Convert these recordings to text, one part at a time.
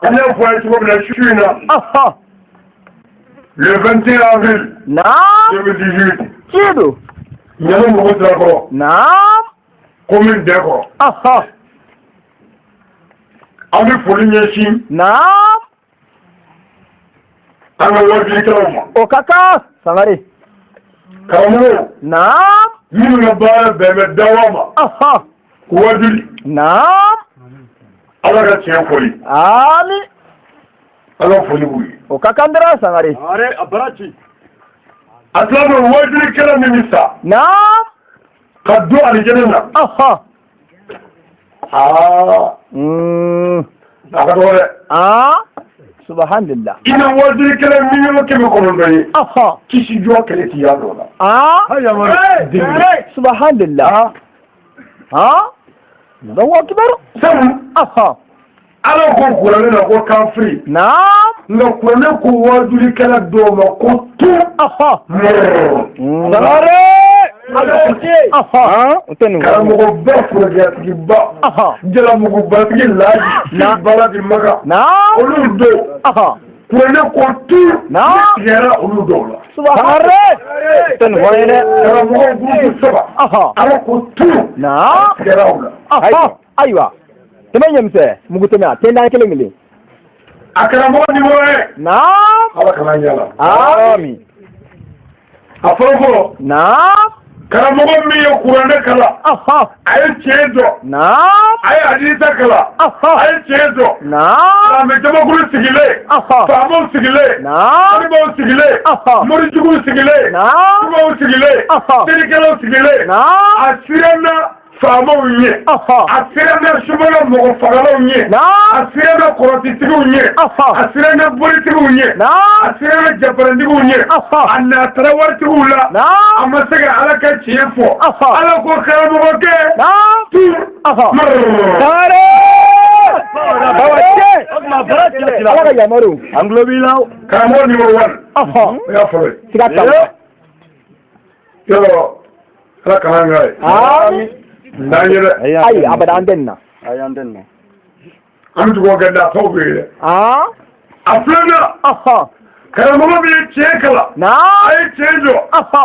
an y'a fɔ a ye cogo min na su in na le 21 avril 2018 tiɲɛ don ɲɛnɛ mɔgɔ sirakɔrɔ commune Dɛkɔrɔ an bɛ foli ɲɛsin an ka wajilikɛlaw ma o ka kan Sangare karamɔgɔw minnu ka baara bɛn bɛ dawa ma wajuli ala ka tiɲɛ fɔli amin ala foli b'u ye o ka kan dɔrɔn Sangare a bara ci a tila don wajilikɛla min bɛ sa ka don alijɛnɛ na a ka dɔgɔ dɛ subhanallah ina wajilikɛla miliyɔn 900 ye kisi jɔ kɛlɛ ti y'a dɔ la subhanallah Allahu akbar sabu ala ko kuranɛ na ko kafiri nka kuranɛ ko wajilikɛla dɔw ma ko tu karamɔgɔba forotigiba jalamugubatigi laaji baara di maga olu don kuranɛ ko tu tigɛra olu dɔw la karamɔgɔ gurupu 7 ala ko tu tigɛra u la ayiwa tɛmɛ ɲɛmisɛ mugu tɛmɛ a tɛ n'a kelen a karamɔgɔ nimɔrɔ ye ala kana ɲala amin a fɔlɔfɔlɔ karamɔgɔ min ye kuranɛ kala a ye tiɲɛ dɔn a ye hadisa kala a ye tiɲɛ dɔn silamɛ jamakulu sigilen faamaw sigilen talibaw sigilen morijuguw sigilen tubaw sigilen selikɛlaw sigilen a siranna faamaw ɲɛ a siranna sumala mɔgɔ fagalaw ɲɛ a siranna kɔrɔtitigiw ɲɛ a siranna bolitigiw ɲɛ a siranna japarantigiw ɲɛ a natara waritigiw la a ma se ka ala ka tiɲɛ fɔ ala ko karamɔgɔkɛ tu ala ka yamaru an tulo b'i la karamɔgɔ numéro 1 o y'a fɔlɔ ye siga t'a la yɔrɔ ala kana n k'a ye n'an ye dɛ ayi abada an tɛ nin na an bɛ dugawu kɛ nafaw bɛ yen dɛ a filanan karamɔgɔ min ye tiɲɛ kala a ye tiɲɛ jɔ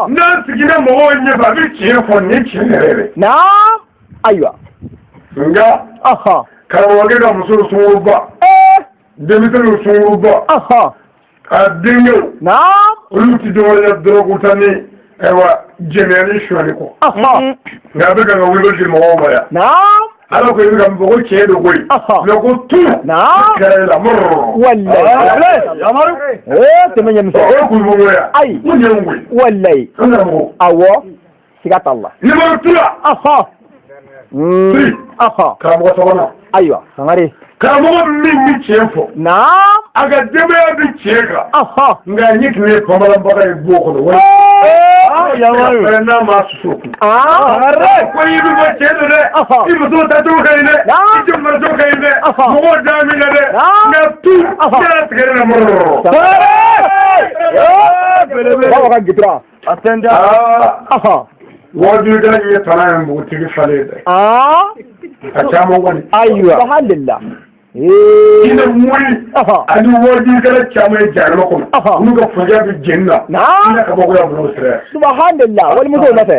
n'an sigira mɔgɔw ɲɛfɛ a bɛ tiɲɛ fɔ nin tiɲɛ yɛrɛ de ayiwa nka karamɔgɔkɛ ka muso sunkuruba denmisɛnninw sunkuruba a denkɛw olu tɛ dɔwɛrɛ ye dɔrɔgu ta ni jɛnɛya ni suɲɛni kɔ nka a bɛ ka wele di mɔgɔw ma yan ala ko i bɛ ka mɔgɔ tiɲɛ de koyi mɛ ko tu kɛra la tɛmɛ ɲɛmisɛ o ye kulubɔngo ya ayi ko ɲɛ n koyi walayi an karamɔgɔ awɔ siga t'a la numéro 3 karamɔgɔ sabanan ayiwa Sangare karamɔgɔ min bɛ tiɲɛ fɔ a ka denbaya bɛ tiɲɛ kan nka a ɲɛ tun ye bamananbaga ye bon kɔnɔ n'a ma susu ko i bɛ fɔ tiɲɛ don dɛ i muso tacogo ka ɲi dɛ i jamanacogo ka ɲi dɛ mɔgɔw da min na dɛ nka tu ne yɛrɛ tigɛra la mɔrɔ bawo ka gidira a tɛ n da wajilikɛla in ye tana ye npogotigi falen dɛ a caman kɔni ayiwa alhamdulillah hinɛ mori ani wajilikɛla caman ye jarima kɔnɔ olu ka fanga bɛ jeni na hinɛ ka bɔ ko ya bolo sira subhanallah walimusow nɔfɛ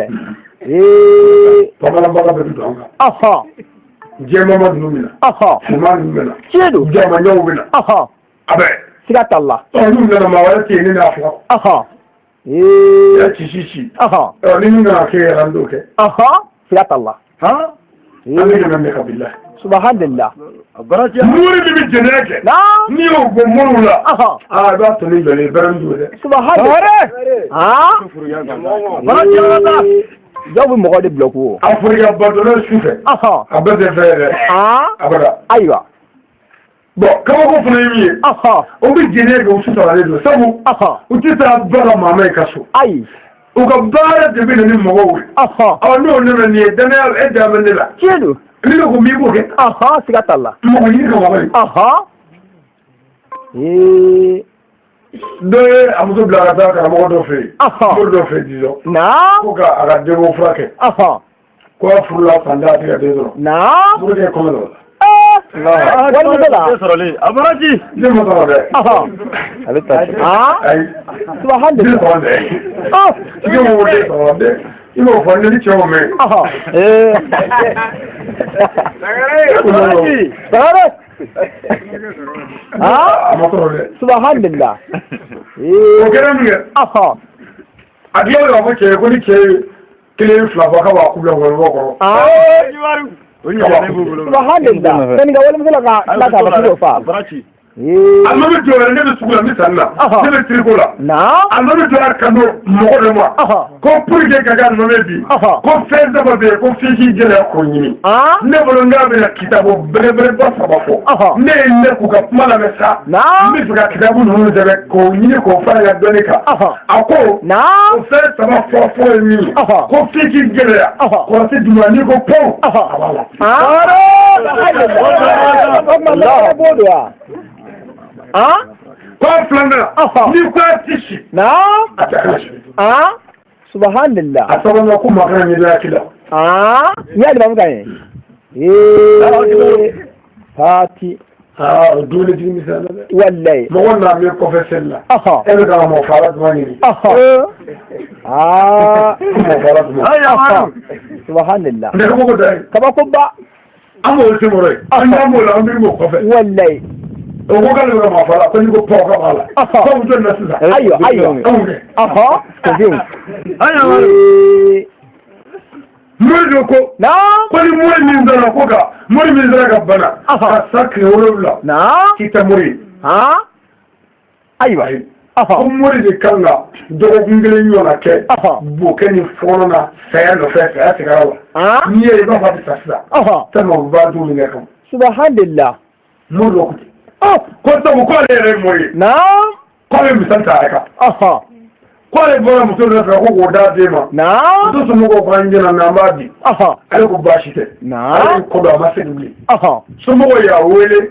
bamananbaga bɛ don an kan jɛmama ninnu bɛ na finman ninnu bɛ na tiɲɛ don jamaɲɛw bɛ na a bɛ siga t'a la n'u nana maa wɛrɛ tɛ yen ne n'a fila ya ci ni min nana kɛ yɛrɛ an t'o kɛ siga t'a la an bɛ dɛmɛ mɛ kabila subhanallah mori min bɛ jɛnɛya kɛ n'i y'o bɔ moriw la i b'a to ni jɔlen bɛrɛ n t'o dɛ subhanallah dɔw bɛ mɔgɔ de bila ko a fɔra ba dɔrɔn su fɛ a bɛɛ tɛ fɛn yɛrɛ abada ayiwa bon kabako fana ye min ye o bɛ jɛnɛya kɛ u suturalen don sabu u tɛ taa baara maa ma i ka so ayi u ka baara de bɛ na ni mɔgɔw ye n'o nana nin ye danaya e da bɛ ne la tiɲɛ don ne ko min b'o kɛ siga t'a la mɔgɔ ɲini ka mɔgɔ ye dɔ ye a muso bila ka taa karamɔgɔ dɔ fɛ yen mori dɔ fɛ yen disɔn ko ka a ka denko furakɛ ko a furula san da a tɛ ka den sɔrɔ morikɛ kɔmɛ dɔ la والله سرلي أبراجي جمع طبعا سبحان الله جمع طبعا إما فنان شومي سبحان الله وكلام أديو لو بتشي كوني شيء كلي فلافا كوا كوبلا ولا سبحان الله كان قال مثلا لا تعرفوا فا أما بتجوا لنا بسكولا مثلا نبي تريكولا أما بتجوا كانوا مغرما كوبري كذا نمبي كوفين دبابة كوفيجي جل كوني نبلونغا بنا كتابو بره بسببو نكوكا مالا مسا نبغى كتابو نهزة كوني كوفا يدونيكا أكو كوفين سما فوفومي كوفيجي جل كوفي دواني كوبو Konflanga, ni kwa tishi. Subhanallah. Asabana ku magana ni da kila. Ya da mutane. Fati. Dole ji misala. Wallahi. Mo wannan me professor. Ebe da mo farat mani. Subhanallah. Ne ko dai. Kaba ko ba. Amo wuce mo rai. An da mo la amir mo professor. Wallahi. وقال له ما فرق كل يقول فوق على فوق جنة سزع أيوة كذين أيوة مرجوكو كل مول من ذا كوكا مول من ذا كبنا سكر ولا كيتا مري أيوة مول ذي كلا دو إنجليزي ولا كي بوكني فورنا سيان وفاس أسرع نيجي يبغى هذا السزع تمام بعدو منكم سبحان الله مرجوكو kwanta mu kwale ne muri kwale misanta aka kwale bora mutum da ko goda dema to su mu ko kwanjina na madi ale ko bashite ale ko da maseduli su mu ya wele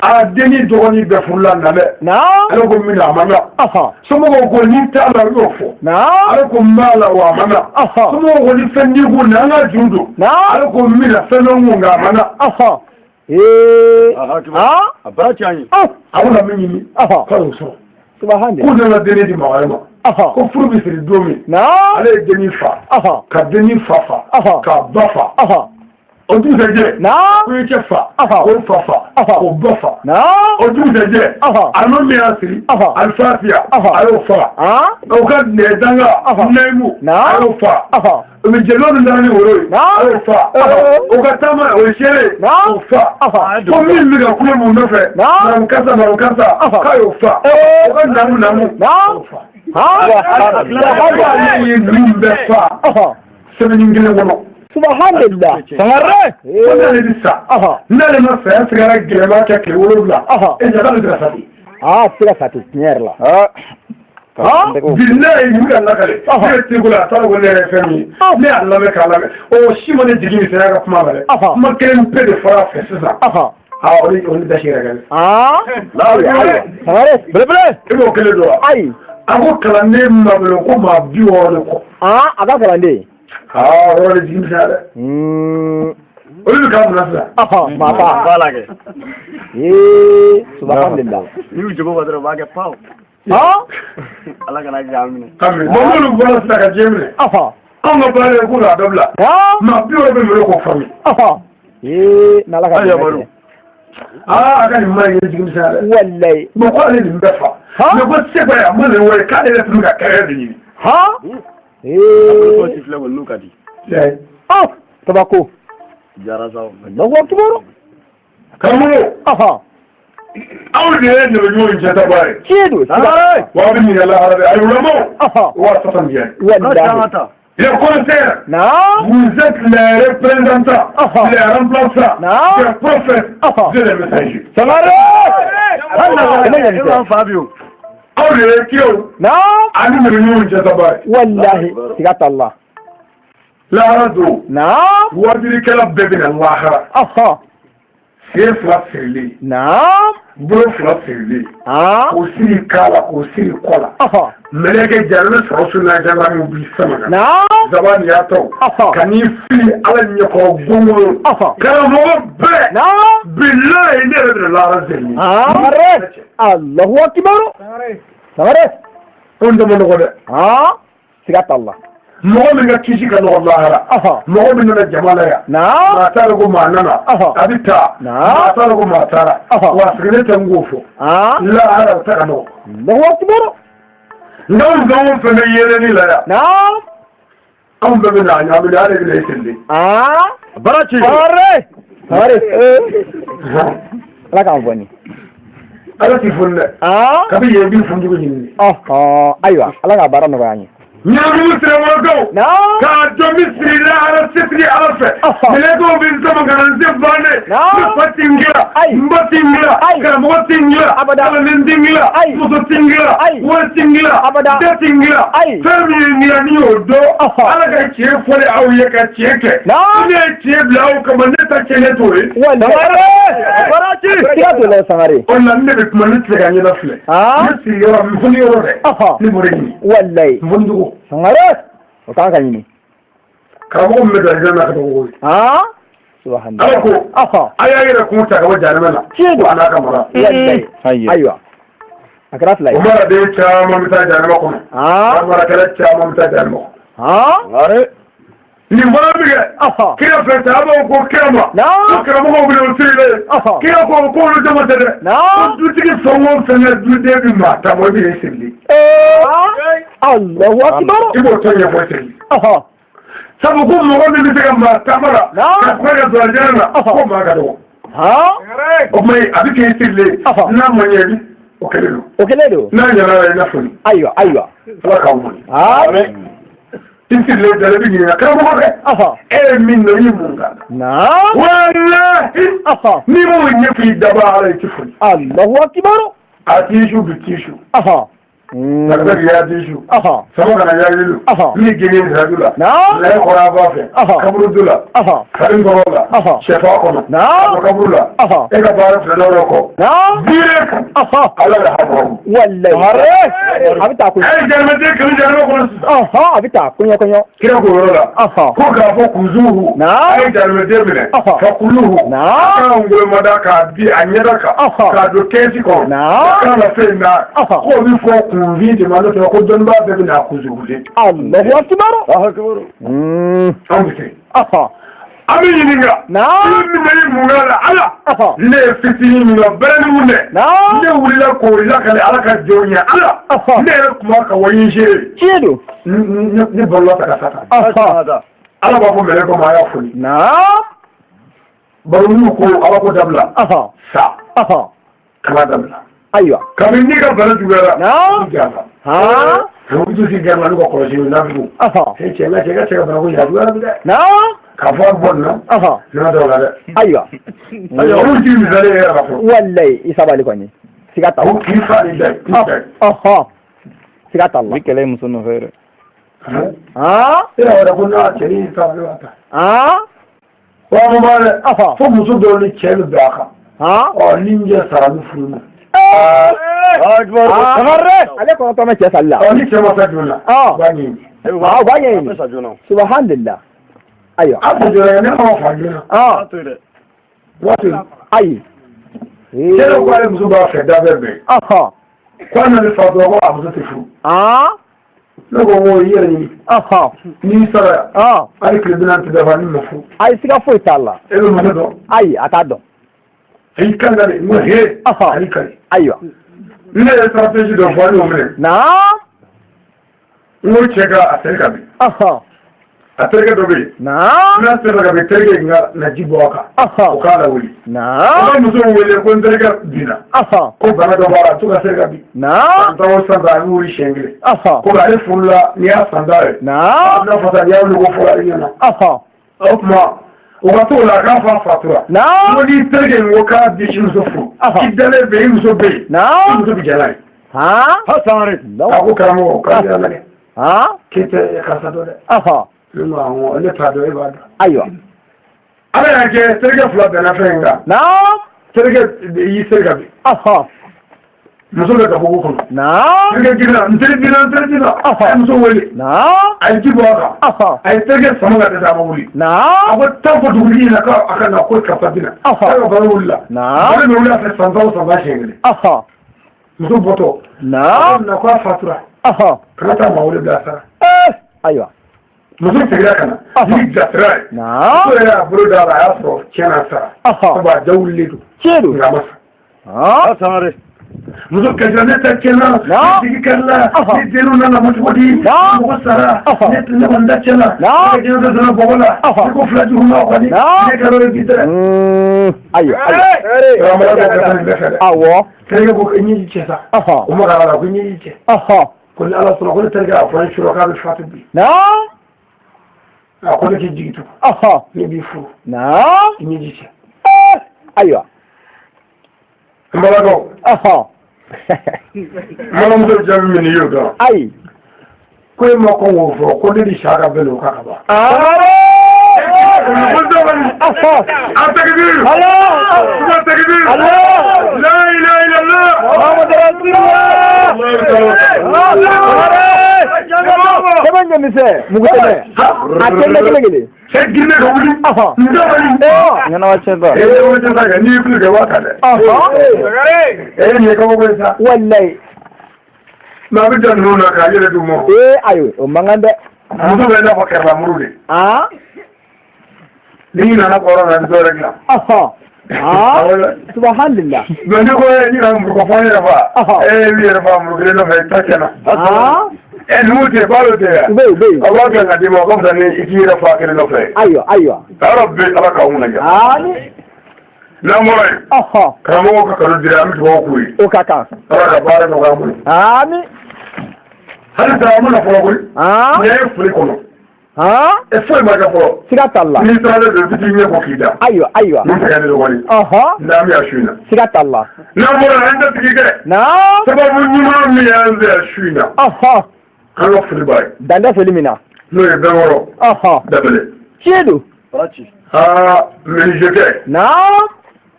a deni dogoni be fulla na le ale ko mina amana su mu ko ni ta la yofo ale ko mala wa amana su mu ko ni fendi ko na na jundo ale ko mina fenon nga amana أبراجي أولا مني كانوا صار سبحان الله كلنا دني دي معلومة كفر بيصير دومي على الدنيا فا كدنيا فا كبفا أدو زجى كويكفا كوفا كوبفا أدو زجى أنا مياسري الفاتية ألوفا أو كان نيدانا نيمو ألوفا من جلون داني وروي ألوفا أو كتاما ويشيري ألوفا كمين ميجا كل منافع نامكاسا كايوفا أو كان نامو ألوفا هذا يجري بفا سبعين ونو سبحان الله سمره ولا لسه نال ما سيسرع جلبات كيولولا إذا قال دراساتي دراساتي نيرلا بالله يقول الله كله تقول أتارو ولا فهمي لا الله بكلام أو شيء ما نجيني سيرك ما بله ما كان بده فراغ فسزا أولي ده شيء رجال لا سمره بلا إيه كله دوا أي أقول كلام ما بلوكو ما بيوالوكو أبغى كلام دي ولا جيم سالة ولا كلام نفسه ما بالك سبحان الله يوجبوا بدر باقي باو الله كنا جامين كمل بقولوا بقول لك جيمني أنا بالي أقول أدبلا ما بيوه بملوكو فمي نلا كلام يا أكان ما يجيم سالة والله بقول لي مبفع نقول سبعة ما هو كان يفرق كهربني تباكو جراساو الله أكبر كملوا أول جهاز نبيون جتباي كيدو وابني الله عربي أيولمو واسطن جان والله يقول سير vous êtes les représentants les remplaçants les prophètes de les messagers Fabio أول يكيو أنا نبيون جتباي والله سيقات الله لا ردو وادري كلا بابن الله سيف لا سيلي bolo fila sirili k'o siri kala k'o siri kɔ la mɛlɛkɛ jarale sɔrɔ su n'a janga min bi sama na zabani y'a tɔ ka n'i fili ala ɲɛkɔrɔ gɔngɔn karamɔgɔ bɛɛ bilahi ne yɛrɛ de lara zɛni Allahu akbar Sangare o ndama nɔgɔ dɛ siga t'a la mɔgɔ min ka kisi ka nɔgɔ lahara mɔgɔ min nana jama la yan maa t'a dɔn ko maa nana a bɛ taa maa t'a dɔn ko maa taara wa sigilen tɛ n k'o fɔ lahara o tɛ ka nɔgɔ Allahu akbar n'anw fɛn o fɛn bɛ yɛlɛli la yan anw bɛɛ bɛ na ɲamina ale bɛ na e seli Barachi Sangare ala k'an fɔ ni ala t'i foni dɛ kabi yen b'i foni cogo ɲini ayiwa ala ka baara nɔgɔya an ye ɲamugu siramɔgɔw k'a dɔn bɛ siri lahara setigi ala fɛ mɛlɛkɛw bɛ sama ka na n se bannen ne fa ti n dilan n ba ti n dilan karamɔgɔ ti n dilan kalanden ti n dilan muso ti n dilan wari ti n dilan den ti n dilan fɛn min ye n dilan n'i y'o dɔn ala ka tiɲɛ fɔli aw ye ka tiɲɛ kɛ ne ye tiɲɛ bila aw kama ne ta tiɲɛ ne t'o ye Sangare o la ne bɛ kuma ne tɛ ka ɲɛna filɛ ne siri yɔrɔ n foni yɔrɔ dɛ ne b'o de ɲini wallahi n foni cogo Sangare o kan ka ɲini karamɔgɔ min bɛ da jɛnɛ na ka dogo subhanallah ala ko a y'a yɛrɛ kun ta ka bɔ jahanama na a n'a ka mara ayiwa a kɛra fila ye o maraden caman bɛ taa jahanama kɔnɔ marakɛla caman bɛ taa jahanama kɔnɔ nin fana bɛ kɛ kira fɛ sahabaw ko kira ma ko karamɔgɔw bɛ o sirilen kira ko k'olu dama tɛ dɛ ko dutigi fɛn o fɛn kɛ duden bɛ maa ta bɔ i bɛ sirili Allahu akbar i b'o tɔ ɲɛfɔ sirili sabu ko mɔgɔ min bɛ se ka maa taama la ka kuma ka don a jɛnɛ na ko maa ka dɔgɔ o tuma a bɛ kɛ sirilen n'a ma ɲɛ bi o kɛlen don n'a ɲɛna la i na foli ayiwa ala k'aw foli i sirilen tɛ i bɛ ɲininka karamɔgɔ dɛ e ye min dɔn i ye mun k'a la walahi n'i m'o ɲɛfɔ i daba ala i tɛ foli Allahu akbar a t'i su bi t'i su Sakari ya dishu sama kana ya yilu ni gini zadu la la kora ba fe kaburu dula karin goro la shefa kono kaburu la e ka bara fe la ko dire ala la habo wallahi abita ko ay jarmate kan jarmo kono abita kunyo kira ko la ko ka fo kuzuhu ay jarmate mine fa kulluhu ka ngol madaka bi anyada ka do kesi ko ka la fe na ko mi fo kunvi de malo to ko don ba be na kuzuhu Allahu akbar ami yininga ni mai mungala ala ne fitini mi no bani munne ne wulila ko ila kale ala ka jonya ala ne kuma ka wayin she chedo ne ballo ta sata ala ba ko mele ko ma ya fuli baru ko ala ko dabla sa kala dabla aywa kamin ni ka bala jugara ko du si garla ko ko si na bu he chega ba ko ya jugara de ka fɔ bon na na dɔw la dɛ ayiwa olu ji misali yɛrɛ ka fɔ wallahi i sabali kɔni siga t'a la o k'i fa ni dɛ siga t'a la ni kɛlɛ muso nɔfɛ yɛrɛ e yɛrɛ wɛrɛ ko n'a cɛ ni ta ne b'a ta wa mo b'a dɛ fo muso dɔw ni cɛ bɛ bɛn a kan ni n jɛ sara ni furu na ale kɔnɔtɔ mɛ cɛ sali la ni cɛ ma sa joona b'a ɲɛɲini b'a ɲɛɲini subhanallah ayiwa a ko jɔyɔ ne ma fa joona waati ayi cɛ dɔ ko ale muso b'a fɛ da bɛɛ bɛn ko a nana fa dɔrɔn ko a muso tɛ furu ne ko n ko i yɛrɛ ɲini n'i sara hali tile 40 tɛ dafa ni ma furu ayi siga foyi t'a la e bɛ muso dɔn ayi a t'a dɔn i kan ka de n ko he ali kari ayiwa ne ye stratégie dɔ fɔ ale y'o minɛ n ko cɛ ka a terikɛ bɛ a terikɛ dɔ bɛ yen n'a sera ka bɛ terikɛ in ka naji bɔ a kan o k'a lawuli o bɛ muso wele ko n terikɛ binna ko bana dɔ b'a la to ka terikɛ bi san tan o san tan a bɛ wuli siɲɛ kelen ko ale furula n'i y'a san ta ye a bɛna fasa n'i y'a wuli ko fɔlɔ ale ɲɛna o tuma o ka t'o la k'a fa fatura ko n'i terikɛ in ko k'a di si muso furu i dalen bɛ i muso bɛ yen i muso bɛ jala ye a ko karamɔgɔ k'a jira lajɛ k'i tɛ karisa dɔ dɛ ne t'a dɔn e b'a dɔn ayiwa ala y'a kɛ terikɛ fila bɛnna fɛn in kan terikɛ y'i seri ka bin muso bɛ ka bugu kɔnɔ terikɛ girinna n teri girinna a ye muso wele a ye ji bɔ a kan a ye terikɛ sama ka dɛsɛ a ma wuli a ko taa fɔ dugutigi ɲɛna k'a ka na ko karisa bina a ka balo wulila balo bɛ wuli a fɛ san tan o san ba siɲɛ kelen muso bɔtɔ a ko na ko a fatura kana taa maa wele bila sara ayiwa muso seginna ka na jiri jasira ye muso yɛrɛ y'a bolo da la a y'a sɔrɔ tiɲɛna sara sabu a ja wulilen don nka a ma sa muso kɛjira ne ta tiɲɛna sigi kɛlɛla ni denw nana ma cogo di mɔgɔ sara ne kɔni da tiɲɛna ne ka jɛnɛ dɔ donna bɔgɔ la ne ko fila jugu ma kɔni ne kɛra o ye bi dɛ ayiwa karamɔgɔ dɔ ka taa nin bɛɛ fɛ dɛ awɔ terikɛ ko i ɲɛji cɛ sa o ma k'a la ko i ɲɛji cɛ ko ni ala sɔnna ko ne terikɛ a fɔ n sura k'a bɛ fatu bi a ko ne k'i jigi tugun ne b'i furu i ɲɛji cɛ ayiwa n balakaw malamuso jaabi min y'o dɔn ayi ko e ma kɔn k'o fɔ ko ne ni sa ka bɛn o kan ka ban التكبير التكبير لا اله الا الله محمد رسول الله كمان جمسه مغتنه اكلنا كده سجلنا قولي انا واشبا ايه وجهك ني يقول لك واكله ايه ني كما كويسا والله ما بدنا نقول لك على دومو ايوه ومغانده muso bɛ n'a fɔ kɛrɛfɛ muru de ni nana kɔrɔ na ni dɔwɛrɛ dilan subhanallah mais ni ko ni ka muru ko fɔ n yɛrɛ fa mi yɛrɛ fa muru kelen nɔfɛ i ta tiɲɛna numu tɛ balo tɛ yan a b'a kɛ ka d'i ma o ka fisa ni i k'i yɛrɛ fa kelen nɔfɛ ayiwa ala bɛ ala k'aw mun lajɛ n'an bɔra yen karamɔgɔw ka kanu dira an bɛ dugawu k'u ye o ka kan ala ka baara nɔgɔya an bolo hali sa an bɛna fɔlɔ koyi ni ye fili kɔnɔ e foyi ma kɛ fɔlɔ siga t'a la n'i taara ne don i ɲɛ ko k'i da ayiwa min tɛ ne wari n'an bɛ yan su in na siga t'a la n'an bɔra an tɛ tigi kɛ sababu ɲuman min y'an fɛ yan su in na an ka foli b'a ye dantɛ foli min na n'o ye bɛnkɔrɔ dabɛlɛ tiɲɛ don menuisier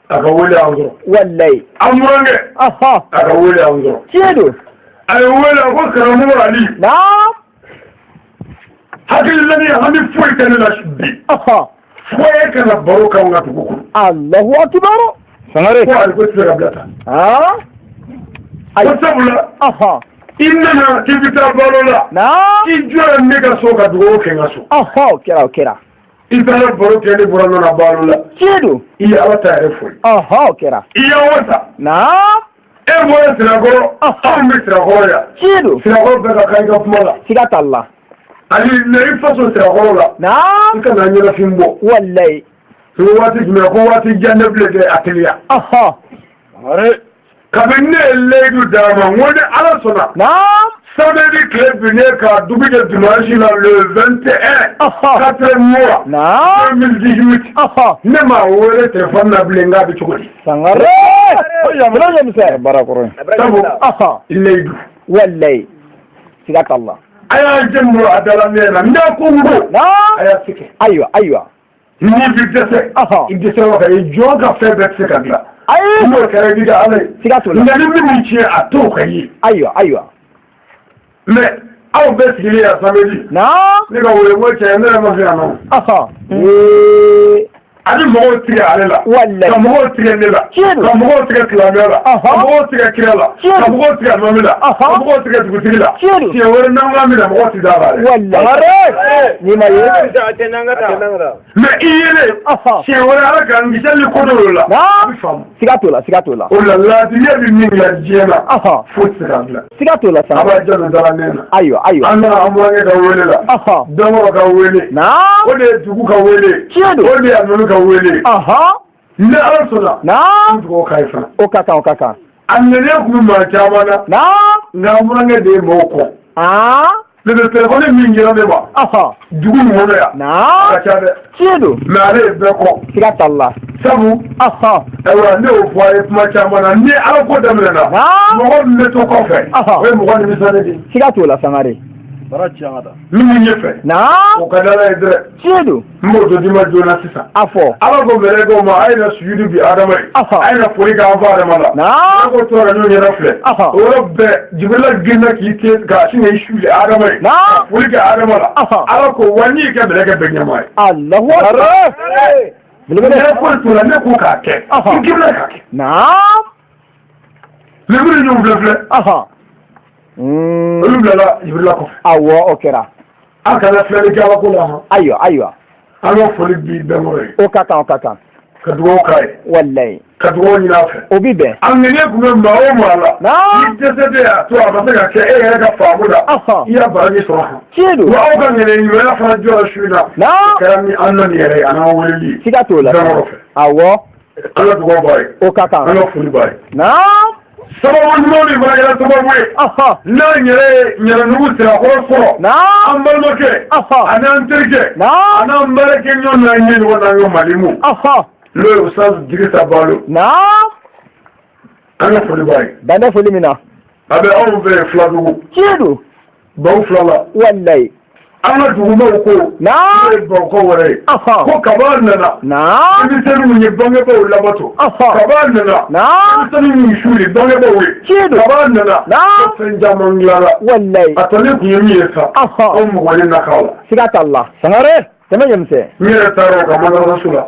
a ka wele an sɔrɔ walayi an burankɛ a ka wele an sɔrɔ tiɲɛ don a ye wele a ko karamɔgɔ Ali hakililani hami foyi tɛ ne la bi fo e kana baro k'anw ka dugu kɔnɔ Allahu akbar sangare ko Ali ko tɛ se ka bila tan ko sabula i nana k'i bɛ taa balo la i jɔra ne ka so ka dugawu kɛ n ka so o kɛra i taara baro kɛ ne bɔra nɔ na balo la tiɲɛ don i ye Ala ta yɛrɛ fo o kɛra i y'an wasa e bɔra Sirakɔrɔ anw bɛ Sirakɔrɔ yan tiɲɛ don Sirakɔrɔ bɛɛ ka kan i ka kuma la siga t'a la Ali na i faso Sirakɔrɔ la i ka na ɲɛnafin bɔ walayi o waati jumɛn ko waati jan ne bilen kɛ a teliya kabini ne ye leyidu d'a ma n ko ni Ala sɔnna samedi tile binnen ka dugu kɛ dimanche la le 21 4 mois 2018 ne m'a wele téléphone na bilen k'a bɛ cogo di sangare yamisa barakɔrɔ sabu leyidu walayi siga t'a la a y'a jɛn a dala ne na n'a ko n ko a y'a se kɛ ayiwa n'i bɛ dɛsɛ i dɛsɛ yɔrɔ kan i jɔn ka fɛn bɛɛ tɛ se ka dilan n'o kɛra i bɛ kɛ Ala ye siga t'o la nka ni min tiɲɛ a t'o ka ye ayiwa mais aw bɛɛ sigilen yan samedi ne ka wele ko cɛ ne yɛrɛ ma se yan nɔ a bɛ mɔgɔw tigɛ ale la ka mɔgɔw tigɛ ne la ka mɔgɔw tigɛ silamɛya la ka mɔgɔw tigɛ kira la ka mɔgɔw tigɛ nɔmi la ka mɔgɔw tigɛ dugutigi la siɲɛ wɛrɛ n'an k'a minɛ mɔgɔ ti d'a la dɛ ni ma ye mais i yelen siɲɛ wɛrɛ Ala k'an kisi hali ko dɔw la a bɛ faamu siga t'o la o la laadiya bɛ min kɛ diɲɛ na foyi tɛ se k'a bila siga t'o la a b'a jaabi dala ne na ayiwa an nana an burankɛ ka wele la dɔnkɔrɔ ka wele o de ye dugu ka wele o de ye alimami ka wele ni Ala sɔnna an dugawu k'a ye fana o ka kan a ŋaniya tun bɛ maa caman na nka an burankɛ de ye mɔgɔw kɔ ne bɛ téléphone min yɛrɛ ne ma dugu in kɔnɔ yan a ka ca dɛ tiɲɛ don mais ale ye bɛɛ kɔ siga t'a la sabu ayiwa ne y'o fɔ a ye kuma caman na ni Ala ko daminɛna mɔgɔ min bɛ to kɔfɛ o ye mɔgɔ nimisalen de ye siga t'o la sangare min ye fɛ naam o ka dala ye dɛ tiɲɛ don n b'o to di ma joona sisan a fɔ ala ko mɛlɛkɛw ma a ye na sujudi bi adama ye a ye na foli k'an fa adama la naam ala ko tora ɲɔgɔn ɲɛna filɛ o yɔrɔ bɛɛ jibrila girinna k'i te k'a sin k'i suli adama ye ka foli kɛ adama la ala ko wa n'i ka mɛlɛkɛ bɛɛ ɲɛmaa ye Allahu akbar ne ko tora ne ko k'a kɛ i girinna k'a kɛ naam libiri ɲɔgɔn filɛ olu bilala jibrila kɔfɛ awɔ o kɛra an kana filɛli kɛ ala ko la ayiwa an ka foli bi bɛnkɔrɔ ye o ka kan ka dugawu k'a ye wallahi ka dugawu ɲini a fɛ o bi bɛn a ŋaniya tun bɛ maa o maa la ni dɛsɛ tɛ a to a ma se ka kɛ e yɛrɛ ka faamu la i y'a baraji sɔrɔ han tiɲɛ don wa aw ka ŋaniya ɲumanya fana jɔra su in na kɛra ni an nɔ nin yɛrɛ ye a n'an weleli ye siga t'o la bɛnkɔrɔ fɛ awɔ an ka dugawu b'a ye o ka kan an ka foli b'a ye naam sababu ɲuman min fana kɛra sababu ye n'an yɛrɛ ye ɲɛnanugu sirakɔrɔ sɔrɔ an balimakɛ a n'an terikɛ a n'an baarakɛ ɲɔgɔn n'an ye ɲɔgɔn n'an ye malimu n'o ye Ustaz Dirisa Balo an ka foli b'a ye dan tɛ foli min na a bɛ anw fɛ yen Filadugu tiɲɛ don baw fila la wallahi an ka dugubaw ko n'o ye bawukaw wɛrɛ ye ko kaba nana denmisɛnninw ye bangebaaw labato kaba nana denmisɛnninw y'u suli bangebaaw ye kaba nana ko fɛn caman dilanna wallahi a tɔlen kun ye min ye sa anw mɔgɔnin nakaw la siga t'a la Sangare tɛmɛ ɲɛmisɛn n yɛrɛ taara o ka madrasaso la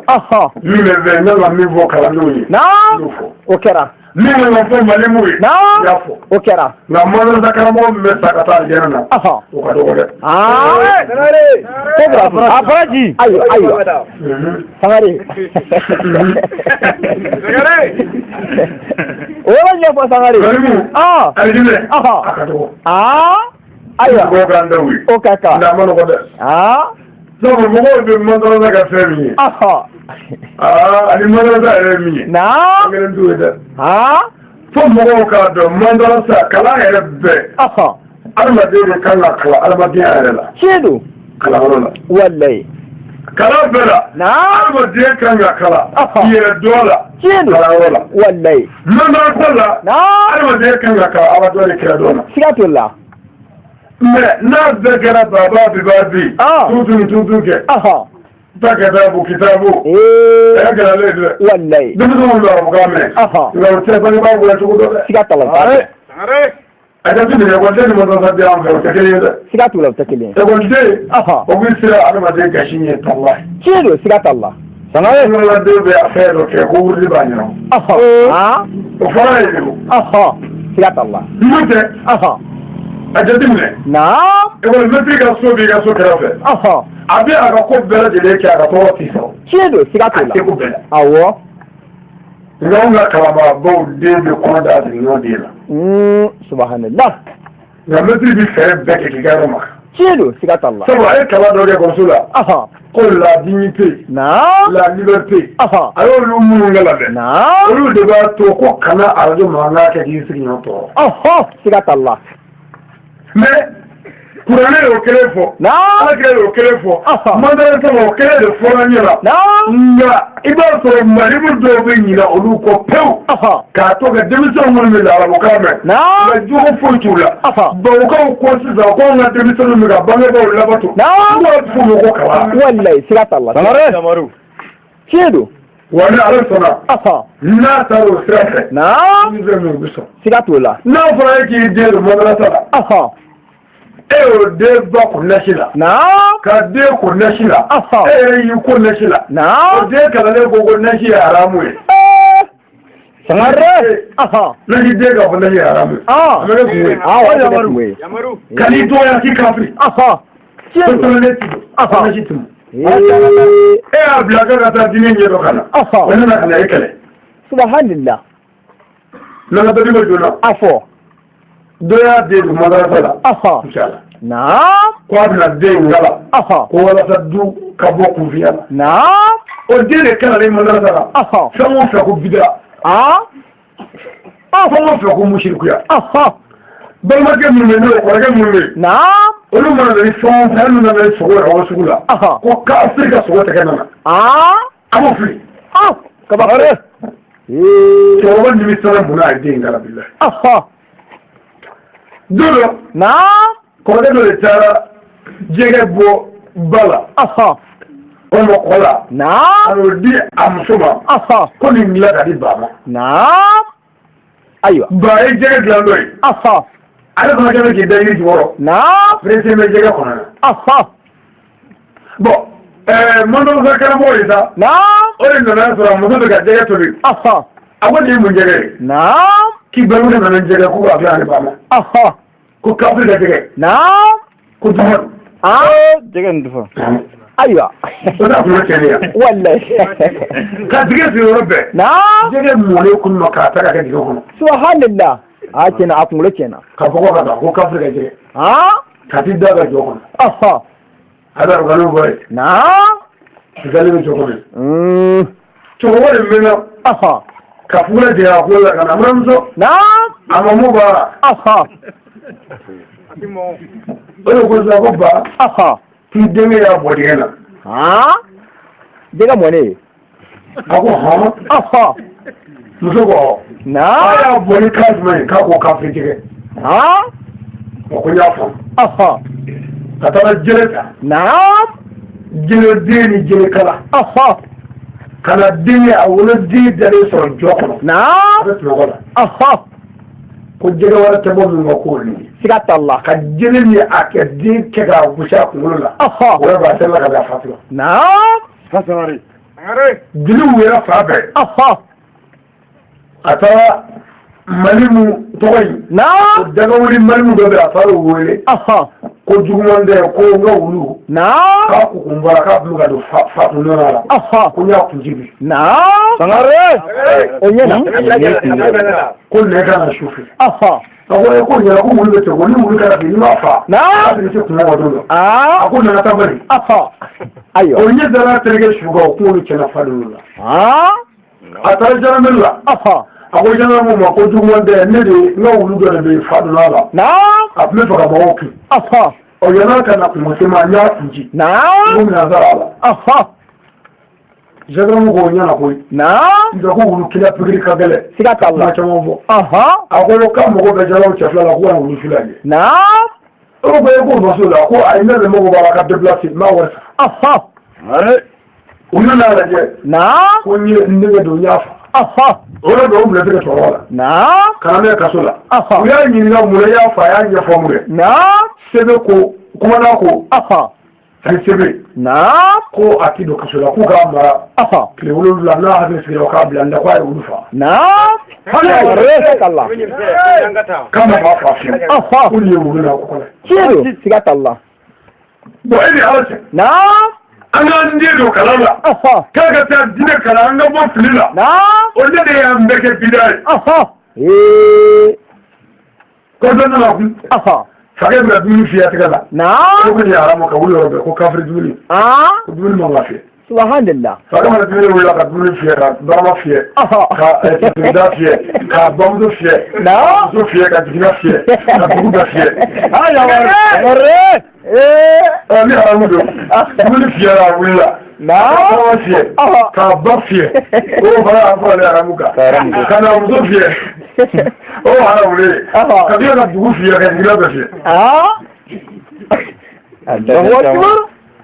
min bɛ fɛ n kan ka min fɔ kalandenw ye n y'o fɔ o kɛra min kan ka fɔ malimu ye n y'a fɔ o kɛra nka madrasa karamɔgɔ min bɛ sa ka taa alijɛnɛ na o ka dɔgɔ dɛ a fɔra ji ayiwa Sangare o yɔrɔ ɲɛfɔ Sangare malimu alijɛnɛ a ka dɔgɔ ayiwa mɔgɔw k'an daw ye o ka kan nka a ma nɔgɔ dɛ sabu mɔgɔw bɛ madrasa ka fɛn min ye ani madrasa yɛrɛ ye min ye an kelen t'o ye dɛ fo mɔgɔw k'a dɔn madrasa kalan yɛrɛ bɛɛ adamaden de kan ka kalan adamadenya yɛrɛ la tiɲɛ don kalanyɔrɔ la wallahi kalan bɛɛ la adamaden kan ka kalan yɛrɛ dɔ la tiɲɛ don kalanyɔrɔ la wallahi madrasa la adamaden kan ka kalan ala dɔ de kira dɔ la siga t'o la mais n'a bɛɛ kɛra baba bibabi tuntun kɛ ta ka taa bu kitabu ɛɛ gɛlɛyalen dɛ wallahi denmisɛnw bɛ arabukan mɛn nka o tɛ bangebaa wele cogo dɔ dɛ siga t'a la a jateminɛ ekɔliden ni madrasa bɛ an fɛ o tɛ kelen ye dɛ siga t'o la o tɛ kelen ye ekɔliden o bɛ siran adamaden gasi ɲɛ tallahi tiɲɛ don siga t'a la Sangare ekɔliden bɛ a fɛn dɔ kɛ ko wuli b'a ɲɛna o fɔra ye de o siga t'a la n'o tɛ a jateminɛ ekɔlimɛtiri ka so b'i ka so kɛrɛfɛ a bɛ a ka ko bɛɛ lajɛlen kɛ a ka tɔgɔ t'i sɔrɔ tiɲɛ don siga t'o la a tɛ ko bɛɛ la awɔ nka anw ka kalanbaabaw den bɛ kɔnɔ da sigiɲɔgɔn den la subhanallah nka mɛtiri bɛ fɛɛrɛ bɛɛ kɛ k'i ka yɔrɔ maka tiɲɛ don siga t'a la sabu a ye kalan dɔ kɛ ekɔliso la ko la dignité la liberté a y'olu minnu kɛ labɛn olu de b'a to ko kana arajo mankan kɛ k'i sigiɲɔgɔn tɔɔrɔ siga t'a la mais kuranɛ y'o kelen fɔ alakira y'o kelen fɔ madrasa o kelen de fɔra ɲɛ la nka i b'a sɔrɔ malimu dɔw bɛ ɲina olu kɔ pewu k'a to ka denmisɛnw minnu bɛ arabukan mɛn nka jogo foyi t'u la babukaw ko sisan ko an ka denmisɛnninw bɛ ka bangebaaw labato n'u b'a f'u ma ko kalan wallahi siga t'a la tiɲɛ don wa ni ala sɔnna n'a taara o sira fɛ denmisɛn min bɛ sɔn siga t'o la n'a fɔra e k'i den don madrasa la e y'o den ba ko nasi la ka den ko nasi la e yɛrɛ y'i ko nasi la o den kalannen ko nasi ye haramu ye Sangare nasi den ka fɔ nasi ye haramu ye a bɛ kɛ kun ye ka n'i dɔgɔya k'i kafiri ko tɔlɔlen ti don nasi ti mu e y'a bila ka taa diinɛ ɲɛ dɔ ka na o nana ka na e kɛlɛ subhanallah nana dɔ bɛ joona dɔ y'a den don madrasa la ko a bɛna den in kala ko walasa du ka bɔ kunfiya la o den de kalalen madrasa la fɛn o fɛn ko bid'a fɛn o fɛn ko musirikuya balimakɛ minnu bɛ yen n'o kɔrɔkɛ minnu bɛ yen olu mana na ni fɛn o fɛn minnu nana ni sogo ye ka bɔ sugu la ko kafiri ka sogo tɛgɛ nana a b'o fili cɛkɔrɔba nimisara mun n'a ye den in kala bilahi don dɔ kɔrɔkɛ dɔ de taara jɛgɛ bɔ ba la walima kɔ la ka n'o di a muso ma ko nin dilan ka di ba ma ayiwa ba ye jɛgɛ dilan dɔ ye ale fana kɛlen k'i da yiri jukɔrɔ perese bɛ jɛgɛ kɔnɔ na bon mandɔmuso karamɔgɔ ye sa o de nana sɔrɔ muso bɛ ka jɛgɛ tobi a ko nin ye mun jɛgɛ ye k'i balimakɛ nana jɛgɛ ko k'a bila ale ba ma ko kafiri ka jɛgɛ ko dumuni jɛgɛ nin dufa ayiwa o t'a kun cɛ yan wallahi ka jɛgɛ sigi yɔrɔ bɛɛ jɛgɛ mɔlen kun ma k'a ta ka kɛ jɛgɛ kɔnɔ subhanallah a tiɲɛna a kunkolo tiɲɛna ka fɔ ko ka taa ko kafiri ka jɛgɛ ka t'i da ka jɔ kɔnɔ a bɛ arabanu bɔ ye sigalen bɛ jɔ kɔnɔ cɛkɔrɔba de mɛnna ka fugula jɛgɛ a kulo la ka na buramuso a ma mun baara o de ko sisan ko ba k'i denkɛ y'a bɔ dingɛ na jɛgɛ mɔnen a ko hɔn muso ko a y'a bɔ ni kan jumɛn ye k'a ko kafiri jɛgɛ o ko n y'a faamu ka taara jɛgɛ ta jɛgɛ den ni jɛgɛ kala ka na denkɛ a wolo den dalen sɔrɔ jɔ kɔnɔ a bɛ sunɔgɔ la ko jɛgɛ wɛrɛ tɛ bɔ min ma k'o nin siga t'a la ka jɛgɛ ni a kɛ den kɛ k'a gosi a kunkolo la o yɛrɛ b'a sɛbɛn ka bɛn a fatura jeliw yɛrɛ fa bɛɛ a taara malimu tɔgɔ in o dagawuli malimu dɔ bɛ a taara o wele ko juguman tɛ ko n ka wulu k'a kun bɔra k'a bulu ka don fa kun nɔnɔ la ko n y'a kun jigi sangare o ɲɛna ko nɛgɛ ka na su fɛ a ko ko ɲɛna ko wulu bɛ tɛgɛ ni wulu kɛra bi n'i m'a fa a bɛ se kungo dɔ la a ko nana ta bali ayiwa o ɲɛ dara terikɛ su kan o kunkolo cɛna fa dolo la a taara janamɛri la a ko janamɛri ma ko juguman tɛ ne de n ka wulu dɔ de bɛ fa dolo la a tun bɛ fɛ ka mɔgɔw kin o yɛlɛ ka na kuma se ma n y'a kun ci ko minɛn sara la janamɛri ko ɲɛna koyi nka ko wulu kila pikiri ka gɛlɛn siga t'a la caman fɔ a ko k'a mago bɛ janamɛri cɛ fila la ko ka na wulu fila ye o ko e ko faso la ko ayi ne de mago b'a la ka déplacer n b'a wari sa u nana lajɛ ko n ye n denkɛ don n y'a fa o yɛrɛ dɔw minɛ tɛ cɛkɔrɔba la ka na ne kaso la u y'a ɲininka mun na i y'a fa a y'a ɲɛfɔ mun ye sebe ko kumana ko ani sebe ko a ti don kaso la k'u k'a mara tile 7 n'a hakili sigira o k'a bila n da k'a ye olu fa kama b'a fa fiyewu ko nin ye wulu la ko kɔnɔ siga t'a la bon e ni ala cɛ an k'an den don kalan la k'a ka taa diinɛ kalan an ka bɔ fili la o ne de y'an bɛɛ kɛ bida ye ko dɔ nana kun fakɛ bɛna dumuni fiyɛ tigɛ la ko nin ye haramu ka wuli yɔrɔ bɛɛ ko kafiri dumuni ko dumuni man ka fiyɛ subhanallah fakɛ mana dumuni wulila ka dumuni fiyɛ ka barama fiyɛ ka titirida fiyɛ ka bamuso fiyɛ ka muso fiyɛ ka jigina fiyɛ ka dugu bɛɛ fiyɛ ni haramu don dumuni fiyɛra a wulila ka fiyɛ ka ba fiyɛ o fana y'a fɔ ale haramu kan ka na muso fiyɛ o haramu de ye ka tila ka dugu fiyɛ ka jigina bɛɛ fiyɛ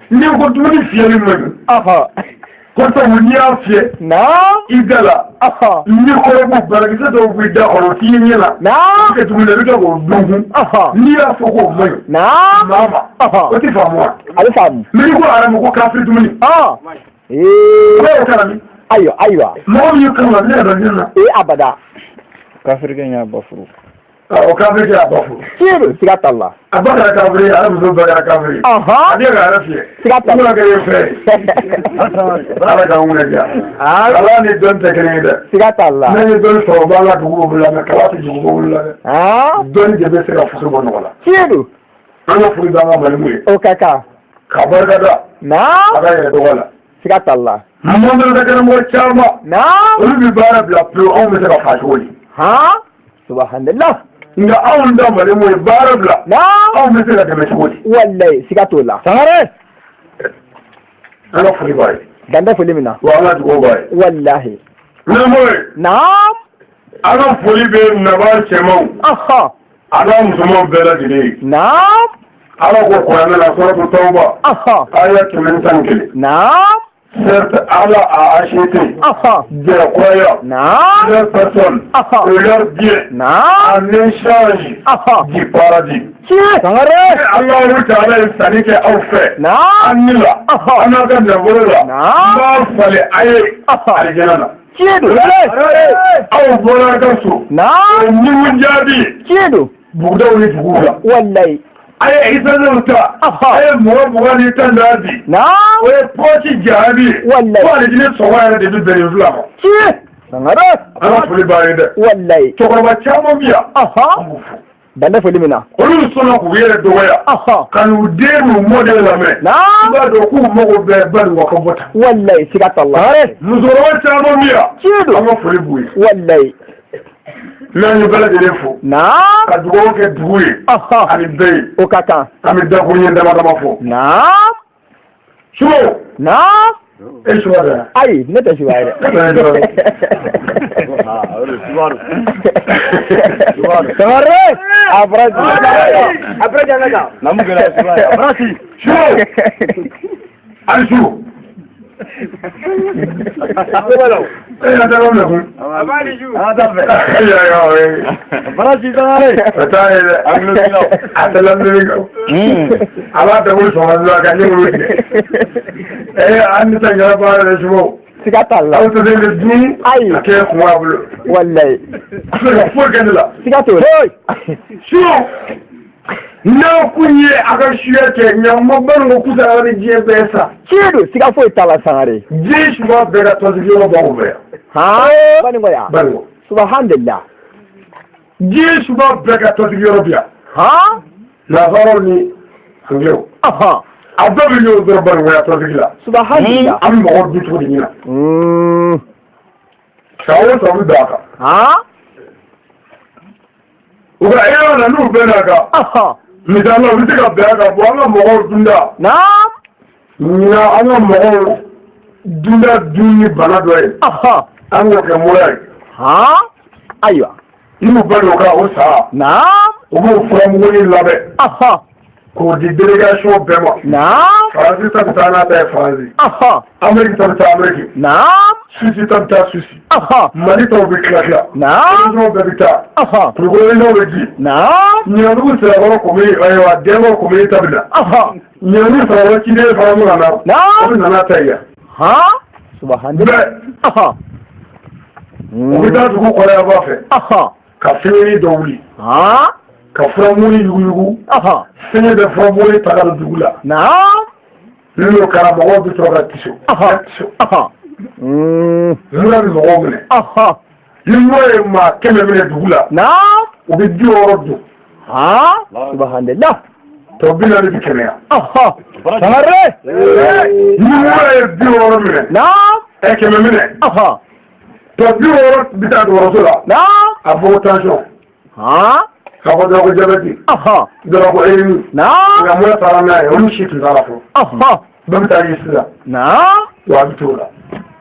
n'i ko dumuni fiyɛli man ɲi ko sabu n'i y'a fiyɛ i da la ni kɔrɔbɔ barakisɛ dɔw b'i da kɔnɔ k'i ɲɛ la i ka dumuni i bɛ kɛ k'o dunkun n'i y'a fɔ k'o man ɲi maa ma o tɛ faamu wa a bɛ faamu mais i ko haramu ko kafiri dumuni o b'o kalami ayiwa mɔgɔ min y'i kama ne yɛrɛ dɔn na abada kafirikɛ y'a ba furu o kafiri kɛ a ba furu siga t'a la a ba kɛra kafiri ale muso ba kɛra kafiri a den ka yɛrɛ fiyɛ siga t'a la kɛ ye fɛ ala k'an wuli diya ala ni dɔn tɛ kelen ye dɛ siga t'a la ne ye dɔnni sɔrɔ o b'an ka dugu bolo la mɛ kala tɛ dugu bolo la dɛ dɔnni de bɛ se ka faso bɔ nɔgɔ la an ka furu d'an ka malimu ye o ka kan k'a barika da a ka yɛrɛ tɔgɔ la siga t'a la mɔndɔn kɛnɛmɔgɔ caman olu bɛ baara bila pewu anw bɛ se ka fa cogo di subhanallah nka anw da malimu ye baara bila anw bɛ se ka dɛmɛ cogo di wallahi siga t'o la sangare an ka foli b'a ye dan bɛ foli min na wa an ka dugawu b'a ye wallahi ɲɛmɔgɔ ye an ka foli bɛ nafa cɛmanw a n'a musomanw bɛɛ lajɛlen ye ala ko Qur'an la suratul tauba aya 85 na'am certes ala a acheté des croyants leur personne et leur bien en échange du paradis. Allah Ta'ala est sadique au fait. Anila, anaga nabura, ma fale aye aljana. Aw bora gasu. Ni munjabi. Budaw ni buda. Wallahi. Aye isanuta. Aye mo ni tandadi. Oye pochi jabi. Wallahi. Ko ali ne sowaya de be yuzla. Ala fuli baride. Wallahi. Tokoroba chamo biya. Banda foli mina. Olu sɔnna k'u yɛrɛ dɔgɔya. Ka n'u den n'u mɔdɛli lamɛn. I b'a dɔn k'u mago bɛɛ ba nin wa ka bɔ tan. Wallahi siga t'a la. Musokɔrɔba caman bi yan. Tiɲɛ don. An ka foli b'u ye. Wallahi. N'an ye bɛɛ lajɛlen fo. Ka dugawu kɛ dugu ye. Ani bɛɛ ye. O ka kan. An bɛ dakun ɲɛ dama dama fɔ. Sugo. E suba dɛ. Ayi ne tɛ suba yɛrɛ. Tamare. Après janga. Namu gɛlɛ suba yɛrɛ. Brasi. Sugo. Ali sugo. Ya ta gwamna kun. Abali ju. Brasi tamare. Ta yi dɛ. A ta lamini kan. A b'a ta wuli sɔgɔma zuwa ka ɲɛ wuli. An ni ta ɲɛna baara de sugo. Siga t'a la. Aw tɛ se dun. Ayi. A kɛ kun b'a bolo. Wallahi. A bɛ ka foyi kɛ ne la. Siga t'o la. Sugo. N'a kun ye a ka suya kɛ ɲamakala ko kusa ala ni diɲɛ bɛɛ sa. Tiɲɛ don siga foyi t'a la Sangare. Diɲɛ suba bɛɛ ka tɔnsigi yɔrɔ b'anw fɛ yan. Banikɔ yan. Banikɔ. Subhanallah. Diɲɛ suba bɛɛ ka tɔnsigi yɔrɔ bi yan. Nazaraw ni Anglew. A dɔw bɛ ɲɔgɔn dɔrɔn Banikɔ yan tɔnsigi la. Subhanallah. An bɛ mɔgɔw dun cogo di ɲina. San o san bɛ bɛn a kan. U ka yɔrɔ na n'u bɛn n'a kan. Misali u bɛ se ka bɛn a kan bon an ka mɔgɔw dunda. Ɲina an ka mɔgɔw dunda dun ni bana dɔ ye. An k'o kɛ mura ye. Ayiwa. N'u bɛn o kan o sa. U b'o furamugunin labɛn. K'o di délégation bɛɛ ma. Faransi ta bɛ taa n'a ta ye Faransi. Amérique ta bɛ taa Amérique. Suisse ta bɛ taa Suisse. Mali tɔw bɛ tila tila. Région bɛɛ bɛ taa. Président bɛ di. Ɲinanugu Sirakɔrɔ commune ayiwa Dɛngɔ commune ta bɛ na. Ɲinanugu Sirakɔrɔ ciden fana bɛ ka na. O bɛ nana ta yan. Bɛɛ. U bɛ taa dugu kɔrɔyanfan fɛ. Ka fiɲɛnin dɔ wuli. Ka furamuni yuguyugu. Fiɲɛ bɛ furamuni ta ka don dugu la. N'o karamɔgɔw bɛ sɔrɔ ka tiso. Mura bɛ mɔgɔw minɛ. Ni mura ye maa 100 minɛ dugu la. U bɛ 60 dun. Subhanallah. Tɔ 40 bɛ kɛnɛya. Ni mura ye 60 minɛ. 100 minɛ. Tɔ 60 bɛ taa dɔgɔtɔrɔso la. A fɔ tension. Ka fɔ dɔrɔn ko diabète. Dɔrɔn ko hérénie. Nka mura taara n'a ye olu si tun t'a la fɔlɔ. Bɛɛ bɛ taa ye sisan. Wa a bɛ t'o la.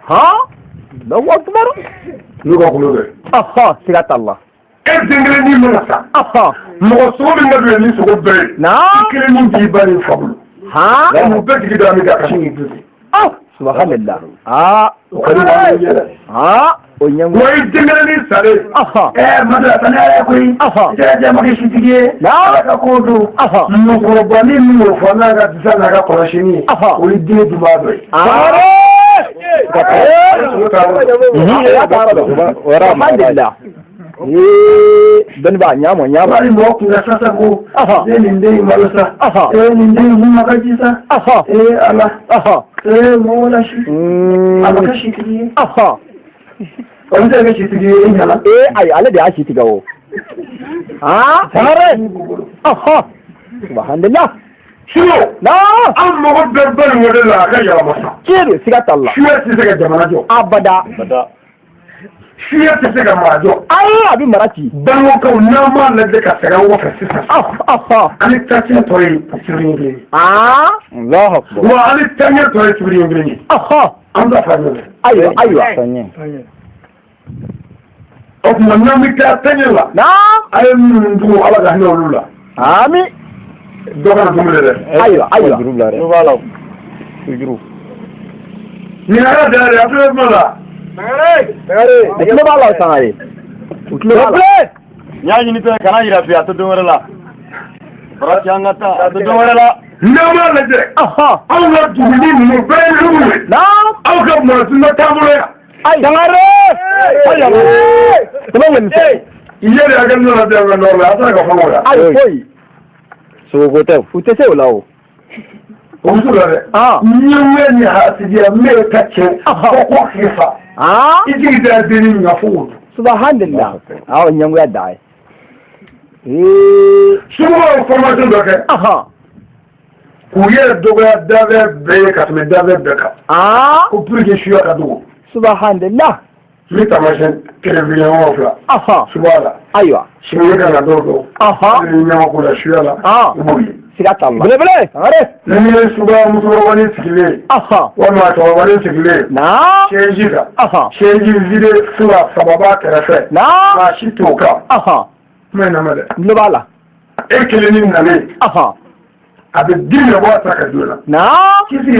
Allahu akbar. N'u ka kulo bɛ. Siga t'a la. E den kelen n'i mana sa. Mɔgɔ sogo min ka don ni sogo bɛɛ ye. I kelen min b'i ba ni fa bolo. Mu bɛɛ jigi da min kan kasi ni dusu. Subhanallah. O ka di maa min ye dɛ. O ɲɛngo. Wa i den kelen ni salen. Madarasa ne yɛrɛ koyi. Jɛjɛ maki sitigi ye. Ala ka ko don. Musokɔrɔba ni min y'o fɔ n'a ka disa n'a ka kɔlɔsini ye. O ye den duba dɔ ye. Alhamdulillah. Dɔnniba ɲama ɲama. Wali mɔgɔ kun ka sasa ko. Nin den in malo sa. Nin den in mun ma ka ji sa. Ala. Mɔgɔ la si. A ma kɛ sitigi ye. O bɛ se ka kɛ sitigi ye i ɲɛna. Ayi ale de y'a si tigɛ o. Sangare. Alhamdulillah. Sugo. An mago bɛɛ Banikɔ de la a ka yɛlɛma sa. Tiɲɛ don siga t'a la. Suya tɛ se ka jamana jɔ. Abada. Suya tɛ se ka mara jɔ. Ayi a bɛ mara ci. Banikɔkaw n'an m'a lajɛ ka sɛgɛn o fɛ sisan. Ani tafiɲɛ tɔ ye sibiri kelen ye. Wa ani tafiɲɛ tɔ ye sibiri kelen ye. An bɛ fara ɲɔgɔn kan. Ayiwa. O tuma n'an bɛ taa tafiɲɛ la. A ye minnu dun Ala ka hinɛ olu la. Ami. dɔgɔ dumuni dɛ. Ayiwa juru bila dɛ. b'a la juru. nin yɛrɛ da yɛrɛ a tulo bɛ la. u tulo b'a la Sangare. u tulo b'a la. n y'a ɲini tɛ kana yira bi a tɛ don wɛrɛ la farati an ka taa a tɛ don wɛrɛ la. n'aw b'a lajɛ. anw ka duguni ninnu bɛɛ ye numu ye. aw ka mɔnzɔn taabolo yan. Sangare. i ye de hakɛ nana dɛmɛ nɔrɔ la a sera ka fɔ o la. ayi foyi. sogo tɛ u tɛ se o la o. o bɛ la dɛ. n ye wele ni hasidiya n bɛ ka cɛ fɔ ko k'i fa. i jigi da denni ɲa fo o. subhanallah awɔ ɲɛngoya da ye. sumaworo formation dɔ kɛ. k'u yɛrɛ dɔgɔya dafɛ bɛɛ ye ka tɛmɛ dafɛ bɛɛ kan. ko pour que suya ka dogo. subhanallah. n bɛ taamasiyɛn kɛmɛ ɲɔgɔn fila. suba la. ayiwa. sini ka na dɔw dɔn. ni ɲɔgɔn ko la suya la. u b'o ye. siga t'a la. belebele. Sangare. ni ye suba musokɔrɔbanin sigilen. walima cɛkɔrɔbanin sigilen. siège kan. siège vide fila saba b'a kɛrɛfɛ. maa si t'o kan. kuma in lamɛn dɛ. n b'a la. e kelen ni nalen. a bɛ di minɛ bɔ a ta ka don la. k'i sigi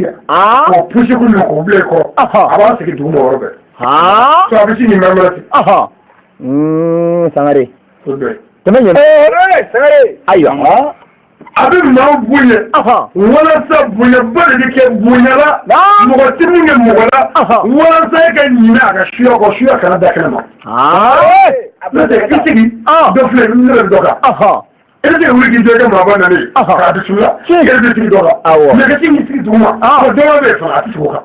yan. k'o pusi kun minɛ k'o bila i kɔrɔ. a b'a sigi dugu mɔgɔ bɛɛ. so a bɛ si nin mɛmɛrɛ ten. Sangare. o dɔ ye. tɛmɛ ɲɛ. Sangare. ayiwa. a bɛ maaw bonya. walasa bonyaba de bɛ kɛ bonya la. mɔgɔ tɛ min kɛ mɔgɔ la. walasa e ka ɲinɛ a ka suya kɔ suya kana da kɛnɛ ma. n'o tɛ i sigi. dɔ filɛ ne bɛ dɔ kan. e bɛ se ka wuli k'i jɔ i ka maaba nalen. k'a dusu la. e yɛrɛ bɛ sigi dɔ kan. mɛ ka sin k'i sigi duguma. o dɔgɔ bɛ fana a tɛ sigi o kan.